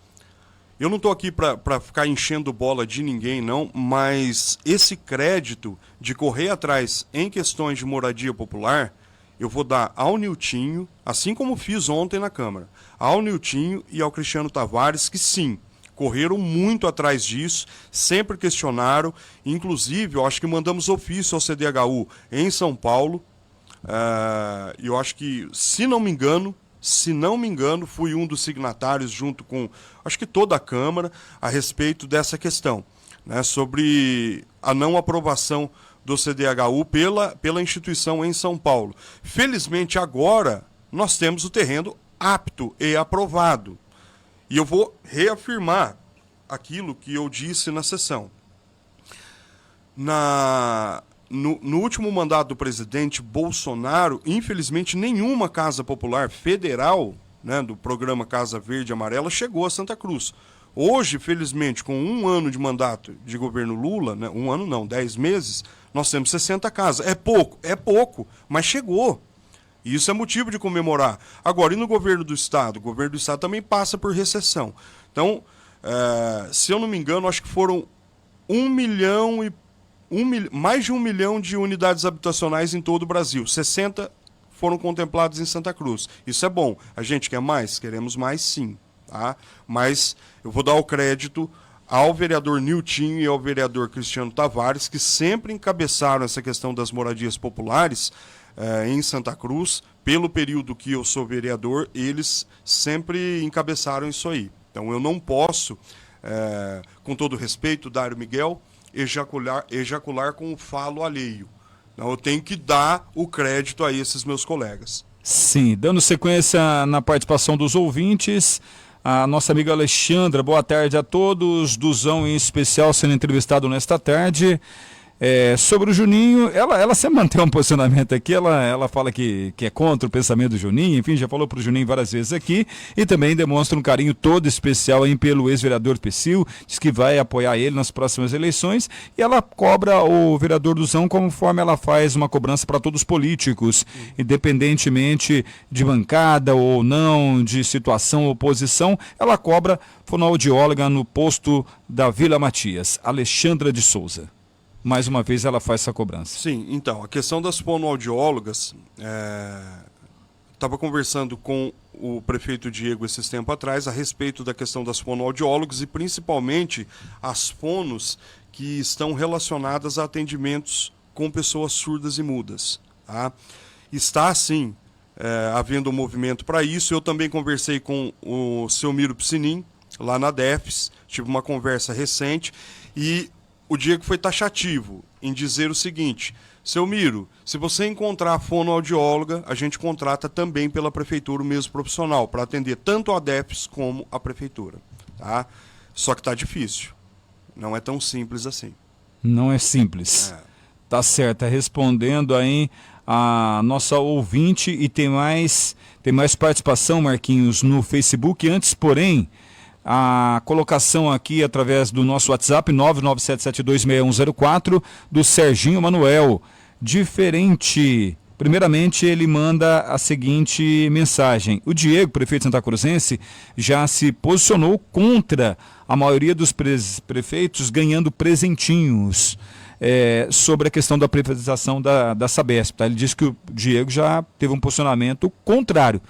Eu não estou aqui para ficar enchendo bola de ninguém, não, mas esse crédito de correr atrás em questões de moradia popular, eu vou dar ao Niltinho, assim como fiz ontem na Câmara, ao Niltinho e ao Cristiano Tavares, que sim, correram muito atrás disso, sempre questionaram, inclusive, eu acho que mandamos ofício ao CDHU em São Paulo, eu acho que, se não me engano, fui um dos signatários junto com, acho que toda a Câmara, a respeito dessa questão, né, sobre a não aprovação do CDHU pela instituição em São Paulo. Felizmente, agora, nós temos o terreno apto e aprovado. E eu vou reafirmar aquilo que eu disse na sessão. No último mandato do presidente Bolsonaro, infelizmente, nenhuma casa popular federal, né, do programa Casa Verde e Amarela chegou a Santa Cruz. Hoje, felizmente, com 1 ano de mandato de governo Lula, né, 1 ano não, 10 meses, nós temos 60 casas. É pouco, mas chegou. E isso é motivo de comemorar. Agora, e no governo do Estado? O governo do Estado também passa por recessão. Então, se eu não me engano, acho que foram mais de 1 milhão de unidades habitacionais em todo o Brasil. 60 foram contemplados em Santa Cruz. Isso é bom. A gente quer mais? Queremos mais, sim. Tá? Mas eu vou dar o crédito ao vereador Niltinho e ao vereador Cristiano Tavares, que sempre encabeçaram essa questão das moradias populares em Santa Cruz. Pelo período que eu sou vereador, eles sempre encabeçaram isso aí. Então eu não posso, com todo respeito, Dário Miguel, ejacular com o falo alheio. Então, eu tenho que dar o crédito a esses meus colegas. Sim, dando sequência na participação dos ouvintes, a nossa amiga Alexandra, boa tarde a todos, Duzão em especial sendo entrevistado nesta tarde. Sobre o Juninho, ela sempre mantém um posicionamento aqui, ela fala que é contra o pensamento do Juninho, enfim, já falou para o Juninho várias vezes aqui, e também demonstra um carinho todo especial aí pelo ex-vereador Pecil, diz que vai apoiar ele nas próximas eleições, e ela cobra o vereador Duzão conforme ela faz uma cobrança para todos os políticos, independentemente de bancada ou não, de situação ou posição, ela cobra fonoaudióloga no posto da Vila Matias, Alexandra de Souza. Mais uma vez ela faz essa cobrança. Sim, então, a questão das fonoaudiólogas, estava conversando com o prefeito Diego esses tempos atrás a respeito da questão das fonoaudiólogas e principalmente as fonos que estão relacionadas a atendimentos com pessoas surdas e mudas. Tá? Está, sim, havendo um movimento para isso. Eu também conversei com o seu Miro Piscinin, lá na DEFES, tive uma conversa recente, e o Diego foi taxativo em dizer o seguinte: seu Miro, se você encontrar a fonoaudióloga, a gente contrata também pela prefeitura o mesmo profissional, para atender tanto a DEFES como a prefeitura. Tá? Só que está difícil. Não é tão simples assim. Não é simples. Tá certo, respondendo aí a nossa ouvinte, e tem mais participação, Marquinhos, no Facebook. Antes, porém, a colocação aqui através do nosso WhatsApp 997726104 do Serginho Manuel. Diferente. Primeiramente, ele manda a seguinte mensagem: o Diego, prefeito santacruzense, já se posicionou contra a maioria dos prefeitos ganhando presentinhos sobre a questão da privatização da Sabesp. Tá? Ele disse que o Diego já teve um posicionamento contrário.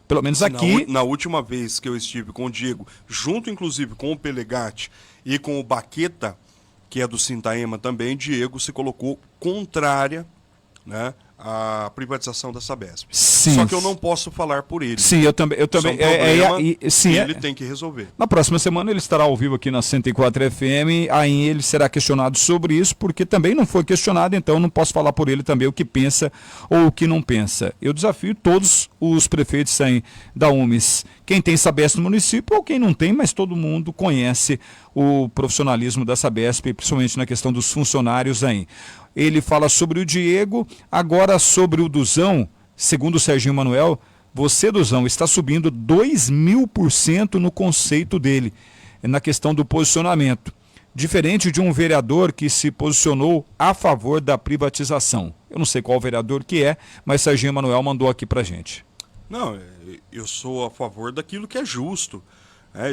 Pelo menos aqui. Na última vez que eu estive com o Diego, junto inclusive com o Pelegatti e com o Baqueta, que é do Sintaema também, Diego se colocou contrária, né, a privatização da Sabesp. Sim. Só que eu não posso falar por ele. Sim, eu também. Isso é um problema Sim, que ele tem que resolver. Na próxima semana ele estará ao vivo aqui na 104 FM, aí ele será questionado sobre isso, porque também não foi questionado, então não posso falar por ele também o que pensa ou o que não pensa. Eu desafio todos os prefeitos aí da UMES, quem tem Sabesp no município ou quem não tem, mas todo mundo conhece o profissionalismo da Sabesp, principalmente na questão dos funcionários aí. Ele fala sobre o Diego, agora sobre o Duzão, segundo o Serginho Manuel, você, Duzão, está subindo 2000% no conceito dele, na questão do posicionamento. Diferente de um vereador que se posicionou a favor da privatização. Eu não sei qual vereador que é, mas Serginho Manuel mandou aqui pra gente. Não, eu sou a favor daquilo que é justo.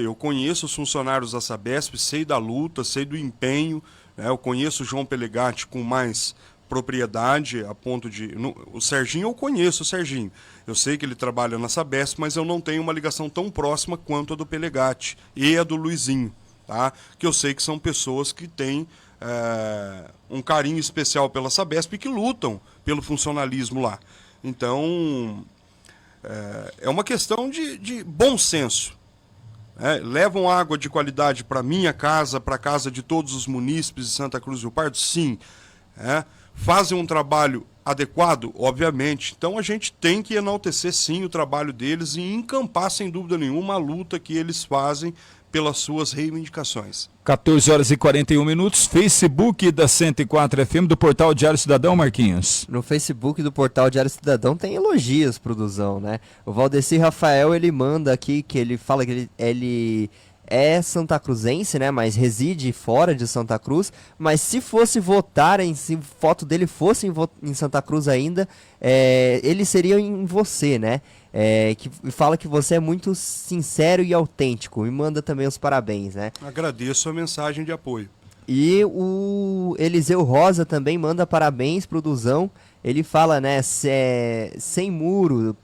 Eu conheço os funcionários da Sabesp, sei da luta, sei do empenho. Eu conheço o João Pelegatti com mais propriedade, a ponto de... O Serginho, eu conheço o Serginho. Eu sei que ele trabalha na Sabesp, mas eu não tenho uma ligação tão próxima quanto a do Pelegatti e a do Luizinho, tá? Que eu sei que são pessoas que têm um carinho especial pela Sabesp e que lutam pelo funcionalismo lá. Então, é uma questão de bom senso. Levam água de qualidade para minha casa, para a casa de todos os munícipes de Santa Cruz do Rio Pardo? Sim. Fazem um trabalho adequado? Obviamente. Então a gente tem que enaltecer sim o trabalho deles e encampar sem dúvida nenhuma a luta que eles fazem pelas suas reivindicações. 14h41, Facebook da 104 FM, do Portal Diário Cidadão, Marquinhos. No Facebook do Portal Diário Cidadão tem elogios pro Duzão, né? O Valdeci Rafael, ele manda aqui que ele fala que ele é santacruzense, né? Mas reside fora de Santa Cruz. Mas se fosse votar, se foto dele fosse em Santa Cruz ainda, ele seria em você, né? Que fala que você é muito sincero e autêntico. E manda também os parabéns, né? Agradeço a mensagem de apoio. E o Eliseu Rosa também manda parabéns pro Duzão. Ele fala, né, sem muro,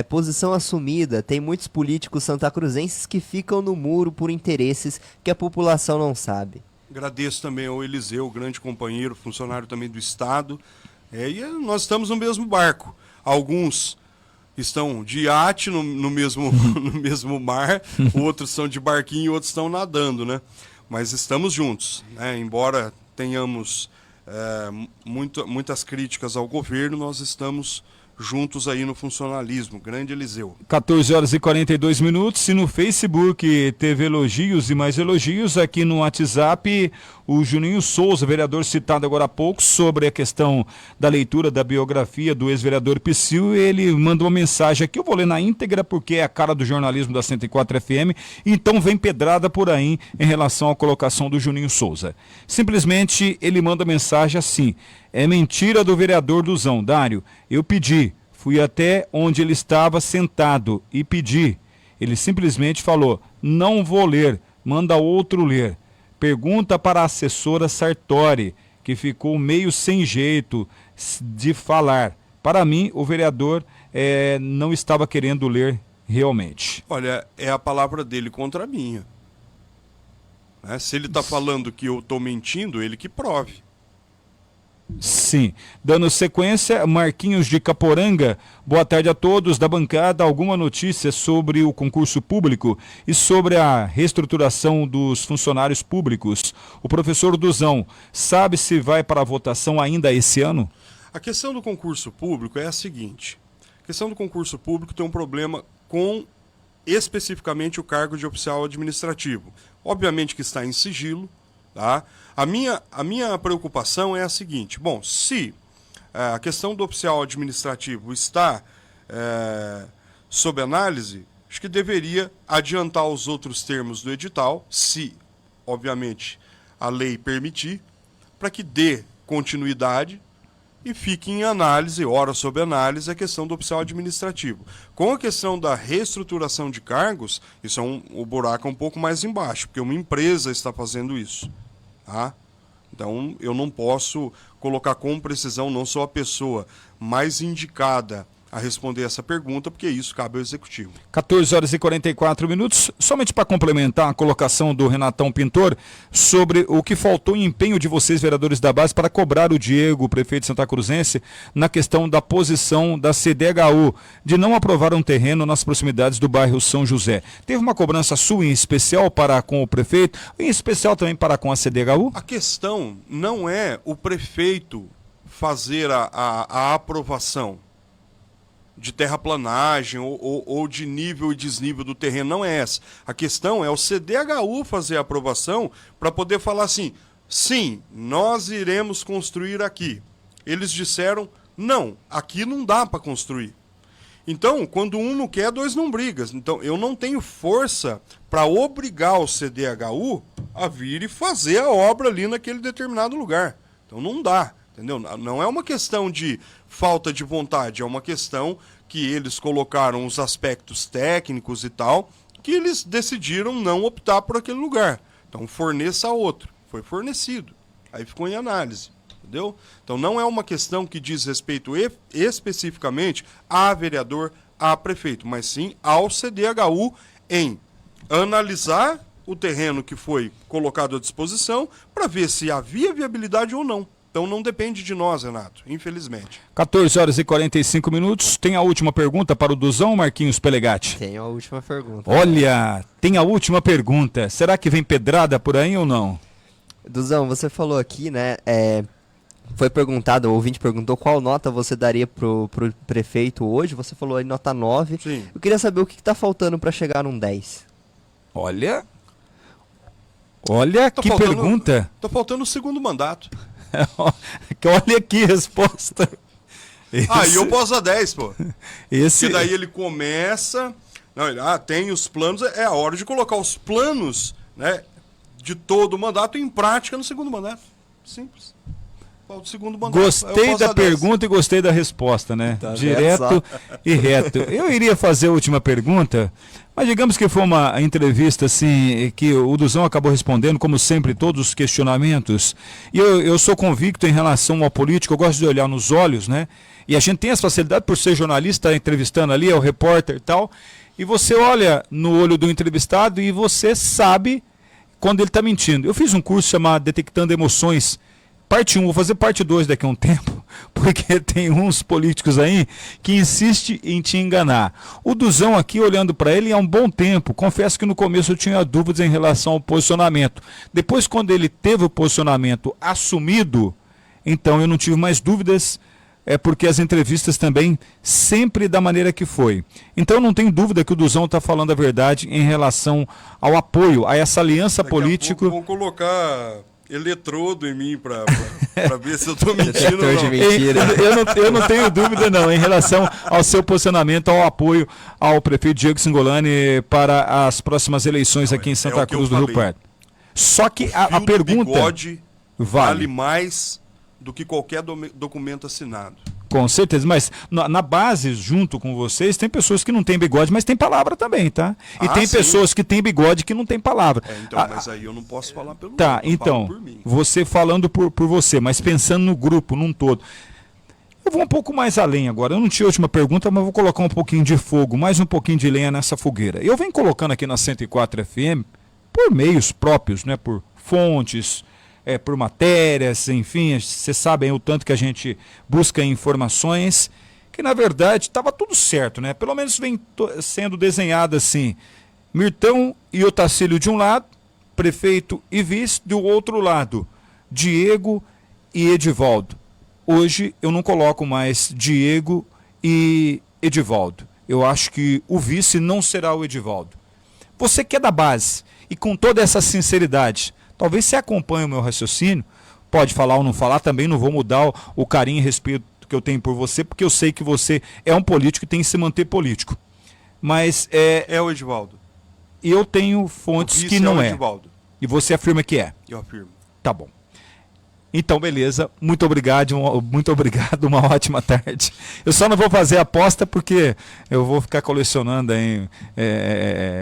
posição assumida. Tem muitos políticos santacruzenses que ficam no muro por interesses que a população não sabe. Agradeço também ao Eliseu, grande companheiro, funcionário também do Estado. E nós estamos no mesmo barco. Alguns estão de iate no mesmo, no mesmo mar, outros são de barquinho e outros estão nadando, né? Mas estamos juntos, né? Embora tenhamos muitas críticas ao governo, nós estamos juntos aí no funcionalismo. Grande Eliseu. 14h42, e no Facebook teve elogios e mais elogios. Aqui no WhatsApp, o Juninho Souza, vereador citado agora há pouco, sobre a questão da leitura da biografia do ex-vereador Psyu, ele mandou uma mensagem aqui, eu vou ler na íntegra porque é a cara do jornalismo da 104 FM, então vem pedrada por aí em relação à colocação do Juninho Souza. Simplesmente ele manda mensagem assim: é mentira do vereador Duzão, Dário, eu pedi, fui até onde ele estava sentado e pedi. Ele simplesmente falou, não vou ler, manda outro ler. Pergunta para a assessora Sartori, que ficou meio sem jeito de falar. Para mim, o vereador não estava querendo ler realmente. Olha, é a palavra dele contra a minha. Se ele está falando que eu estou mentindo, ele que prove. Sim. Dando sequência, Marquinhos de Caporanga, boa tarde a todos da bancada. Alguma notícia sobre o concurso público e sobre a reestruturação dos funcionários públicos? O professor Duzão, sabe se vai para a votação ainda esse ano? A questão do concurso público é a seguinte: a questão do concurso público tem um problema com especificamente o cargo de oficial administrativo. Obviamente que está em sigilo. Tá? A minha preocupação é a seguinte: bom, se a questão do oficial administrativo está sob análise, acho que deveria adiantar os outros termos do edital, se, obviamente, a lei permitir, para que dê continuidade e fique em análise, ora sob análise, a questão do oficial administrativo. Com a questão da reestruturação de cargos, isso o buraco é um pouco mais embaixo, porque uma empresa está fazendo isso. Tá? Então, eu não posso colocar com precisão, não sou a pessoa mais indicada a responder essa pergunta, porque isso cabe ao Executivo. 14 horas e 44 minutos. Somente para complementar a colocação do Renatão Pintor sobre o que faltou em empenho de vocês, vereadores da base, para cobrar o Diego, o prefeito Santa Cruzense, na questão da posição da CDHU, de não aprovar um terreno nas proximidades do bairro São José. Teve uma cobrança sua em especial para com o prefeito, em especial também para com a CDHU? A questão não é o prefeito fazer a aprovação de terraplanagem ou de nível e desnível do terreno, não é essa. A questão é o CDHU fazer a aprovação para poder falar assim, sim, nós iremos construir aqui. Eles disseram, não, aqui não dá para construir. Então, quando um não quer, dois não brigam. Então, eu não tenho força para obrigar o CDHU a vir e fazer a obra ali naquele determinado lugar. Então, não dá. Entendeu? Não é uma questão de falta de vontade, é uma questão que eles colocaram os aspectos técnicos e tal, que eles decidiram não optar por aquele lugar. Então forneça outro. Foi fornecido. Aí ficou em análise. Entendeu? Então não é uma questão que diz respeito especificamente a vereador, a prefeito, mas sim ao CDHU em analisar o terreno que foi colocado à disposição para ver se havia viabilidade ou não. Então não depende de nós, Renato, infelizmente. 14 horas e 45 minutos. Tem a última pergunta para o Duzão, Marquinhos Pelegatti? Tenho a última pergunta. Olha, tem a última pergunta. Será que vem pedrada por aí ou não? Duzão, você falou aqui, né? Foi perguntado, o ouvinte perguntou qual nota você daria pro prefeito hoje. Você falou aí nota 9. Sim. Eu queria saber o que está faltando para chegar num 10. Olha Tá que faltando- pergunta. Tá faltando o segundo mandato. Olha aqui a resposta. Aí eu posso dar 10, pô. Esse... Porque daí ele começa... Não, ele, tem os planos, é a hora de colocar os planos, né, de todo o mandato em prática no segundo mandato. Simples. Falta o segundo mandato. Gostei da pergunta e gostei da resposta, né? Tá Direto e reto. Eu iria fazer a última pergunta, mas digamos que foi uma entrevista assim, que o Duzão acabou respondendo, como sempre, todos os questionamentos. E eu sou convicto em relação ao político, eu gosto de olhar nos olhos, né? E a gente tem essa facilidade por ser jornalista, entrevistando ali, é o repórter e tal. E você olha no olho do entrevistado e você sabe quando ele está mentindo. Eu fiz um curso chamado Detectando Emoções, parte 1, vou fazer parte 2 daqui a um tempo, porque tem uns políticos aí que insistem em te enganar. O Duzão aqui, olhando para ele, há um bom tempo, confesso que no começo eu tinha dúvidas em relação ao posicionamento. Depois, quando ele teve o posicionamento assumido, então eu não tive mais dúvidas, porque as entrevistas também sempre da maneira que foi. Então eu não tenho dúvida que o Duzão está falando a verdade em relação ao apoio, a essa aliança política. Vou colocar eletrodo em mim para ver se eu tô mentindo ou Detector de não. mentira. Eu não tenho dúvida não em relação ao seu posicionamento, ao apoio ao prefeito Diego Singolani para as próximas eleições aqui em Santa o que eu Cruz do Rio falei. Pardo. Só que a Fio do pergunta bigode vale vale, mais do que qualquer documento assinado. com certeza, mas na base, junto com vocês, tem pessoas que não têm bigode, mas tem palavra também, tá? E tem Sim. pessoas que têm bigode que não têm palavra. Então, mas aí eu não posso falar pelo Tá, outro, eu então, falo por mim. você falando por você, mas pensando no grupo, num todo. Eu vou um pouco mais além agora. Eu não tinha a última pergunta, mas vou colocar um pouquinho de fogo, mais um pouquinho de lenha nessa fogueira. Eu venho colocando aqui na 104 FM, por meios próprios, né, por fontes, por matérias, enfim, vocês sabem o tanto que a gente busca informações, que na verdade estava tudo certo, né? Pelo menos vem sendo desenhado assim, Mirtão e Otacílio de um lado, prefeito e vice do outro lado, Diego e Edivaldo. Hoje eu não coloco mais Diego e Edivaldo. Eu acho que o vice não será o Edivaldo. Você que é da base e com toda essa sinceridade, talvez você acompanhe o meu raciocínio, pode falar ou não falar, também não vou mudar o carinho e respeito que eu tenho por você, porque eu sei que você é um político e tem que se manter político. Mas É o Edivaldo. eu tenho fontes que não o é. Edivaldo. E você afirma que é. Eu afirmo. Tá bom. Então, beleza. Muito obrigado, uma ótima tarde. Eu só não vou fazer aposta porque eu vou ficar colecionando aí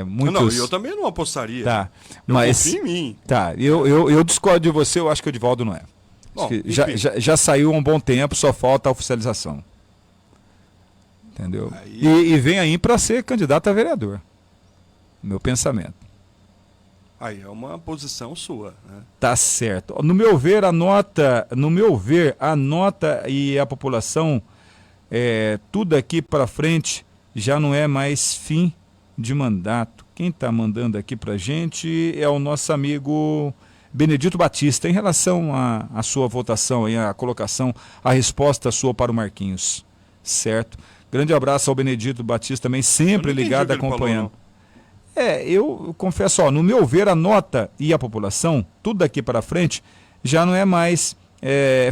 muitos... Não, eu também não apostaria. Tá, Eu mas... confio em mim. Tá, eu discordo de você, eu acho que o Edivaldo não é. Bom, Acho que enfim. já saiu há um bom tempo, só falta a oficialização. Entendeu? E vem aí para ser candidato a vereador. Meu pensamento. Aí é uma posição sua, né? Tá certo. No meu ver, a nota e a população, tudo aqui para frente já não é mais fim de mandato. Quem está mandando aqui para gente é o nosso amigo Benedito Batista, em relação à sua votação, a colocação, a resposta sua para o Marquinhos. Certo? Grande abraço ao Benedito Batista também, sempre ligado, acompanhando. Eu confesso, no meu ver, a nota e a população, tudo daqui para frente, já não é mais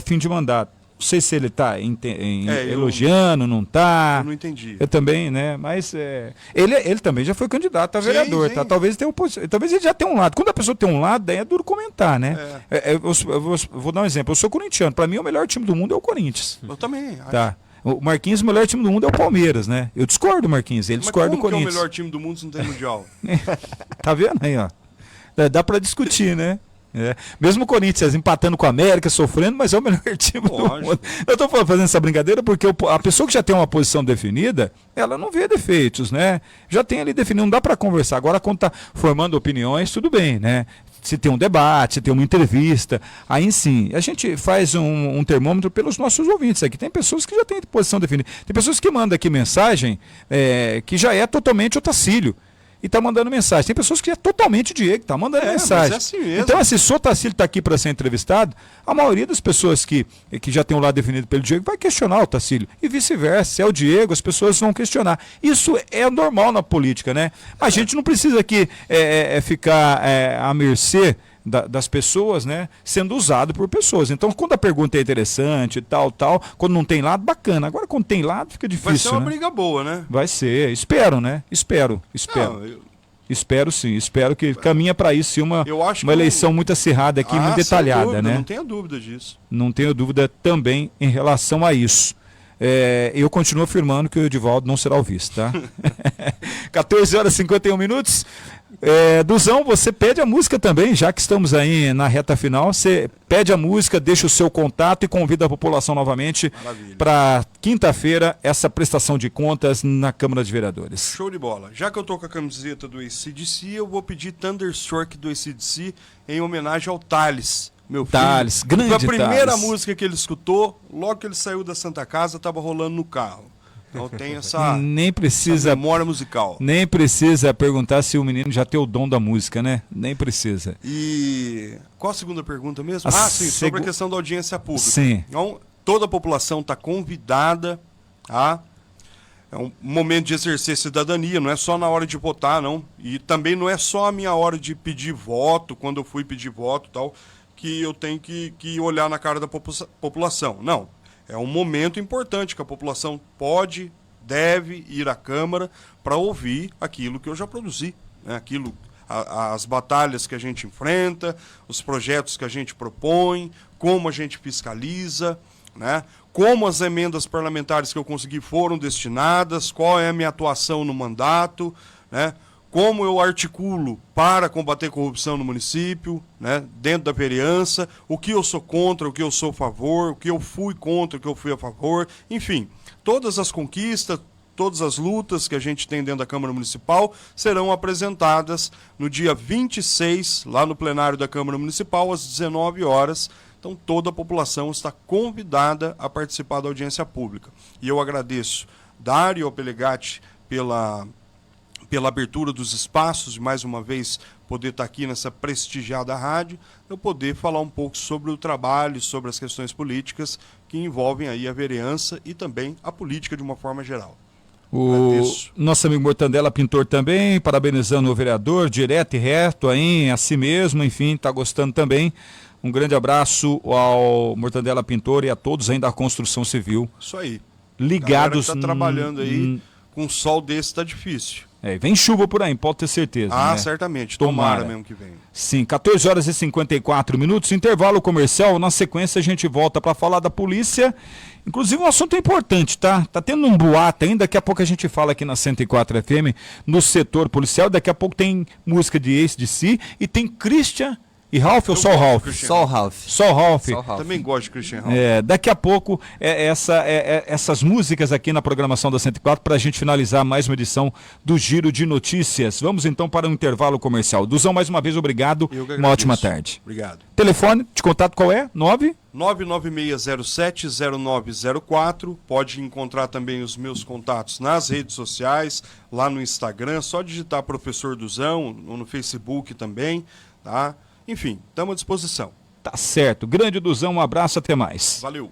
fim de mandato. Não sei se ele está elogiando, não está. Eu não entendi. Eu também, né? Mas ele também já foi candidato a vereador, sim. tá? Talvez ele já tenha um lado. Quando a pessoa tem um lado, daí é duro comentar, né? Eu vou dar um exemplo. Eu sou corintiano. Para mim, o melhor time do mundo é o Corinthians. Eu também. Tá. O Marquinhos, o melhor time do mundo é o Palmeiras, né? Eu discordo do Marquinhos, ele discorda do Corinthians. Mas como que é o melhor time do mundo se não tem mundial? Tá vendo aí, ó? Dá pra discutir, né? Mesmo o Corinthians empatando com a América, sofrendo, mas é o melhor time do mundo. Eu tô fazendo essa brincadeira porque a pessoa que já tem uma posição definida, ela não vê defeitos, né? Já tem ali definido, não dá pra conversar. Agora, quando tá formando opiniões, tudo bem, né? Se tem um debate, se tem uma entrevista, aí sim, a gente faz um termômetro pelos nossos ouvintes aqui. Tem pessoas que já têm posição definida. Tem pessoas que mandam aqui mensagem que já é totalmente Otacílio e está mandando mensagem. Tem pessoas que é totalmente Diego, está mandando mensagem. Mas é assim mesmo. Então, assim, se o Otacílio está aqui para ser entrevistado, a maioria das pessoas que já tem um lado definido pelo Diego vai questionar o Otacílio. E vice-versa. Se é o Diego, as pessoas vão questionar. Isso é normal na política, né? A gente não precisa aqui ficar à mercê das pessoas, né, sendo usado por pessoas. Então, quando a pergunta é interessante, tal, quando não tem lado, bacana. Agora, quando tem lado, fica difícil. Vai ser uma briga boa, né? Vai ser. Espero, né? Espero. Espero sim. Espero que caminha para isso, sim, uma eleição muito acirrada aqui, muito detalhada, dúvida, né? Não tenho dúvida disso. Não tenho dúvida também em relação a isso. Eu continuo afirmando que o Edivaldo não será o vice, tá? 14h51. Duzão, você pede a música também, já que estamos aí na reta final. Você pede a música, deixa o seu contato e convida a população novamente para quinta-feira, essa prestação de contas na Câmara de Vereadores. Show de bola. Já que eu tô com a camiseta do AC/DC, eu vou pedir Thunderstroke do AC/DC em homenagem ao Thales. Meu filho, Thales, grande Thales. A primeira música que ele escutou, logo que ele saiu da Santa Casa, estava rolando no carro. Então tem essa memória musical. Nem precisa perguntar se o menino já tem o dom da música, né? Nem precisa. E qual a segunda pergunta mesmo? Sim, sobre a questão da audiência pública. Sim. Então, toda a população está convidada a... É um momento de exercer cidadania, não é só na hora de votar, não. E também não é só a minha hora de pedir voto, quando eu fui pedir voto e tal, que eu tenho que olhar na cara da população. Não. É um momento importante que a população deve ir à Câmara para ouvir aquilo que eu já produzi, né? As batalhas que a gente enfrenta, os projetos que a gente propõe, como a gente fiscaliza, né? Como as emendas parlamentares que eu consegui foram destinadas, qual é a minha atuação no mandato, né? Como eu articulo para combater corrupção no município, né, dentro da vereança, o que eu sou contra, o que eu sou a favor, o que eu fui contra, o que eu fui a favor, enfim, todas as conquistas, todas as lutas que a gente tem dentro da Câmara Municipal serão apresentadas no dia 26, lá no plenário da Câmara Municipal, às 19 horas. Então toda a população está convidada a participar da audiência pública. E eu agradeço Dário Alpelegatti pela abertura dos espaços, de mais uma vez poder estar aqui nessa prestigiada rádio, eu poder falar um pouco sobre o trabalho, sobre as questões políticas que envolvem aí a vereança e também a política de uma forma geral. O nosso amigo Mortandela Pintor também, parabenizando o vereador, direto e reto aí, a si mesmo, enfim, está gostando também. Um grande abraço ao Mortandela Pintor e a todos aí da construção civil. Isso aí. Ligados. Está trabalhando aí, com um sol desse está difícil. Vem chuva por aí, pode ter certeza. Né? Certamente. Tomara mesmo que vem. Sim, 14h54, intervalo comercial. Na sequência a gente volta para falar da polícia. Inclusive um assunto importante, tá? Tá tendo um boato ainda, daqui a pouco a gente fala aqui na 104 FM, no setor policial. Daqui a pouco tem música de AC/DC e tem Christian E Ralph ou Eu só o gosto do Ralph? Christian Só o Ralph. Só o Ralph. Só o Ralph. Também gosto de Christian Ralph. Daqui a pouco, essas músicas aqui na programação da 104 para a gente finalizar mais uma edição do Giro de Notícias. Vamos então para um intervalo comercial. Duzão, mais uma vez, obrigado. Eu que Uma ótima agradeço. tarde. Obrigado. Telefone de contato qual é? 996070904. Pode encontrar também os meus contatos nas redes sociais, lá no Instagram, só digitar Professor Duzão, ou no Facebook também, tá? Enfim, estamos à disposição. Tá certo. Grande Duzão, um abraço, até mais. Valeu.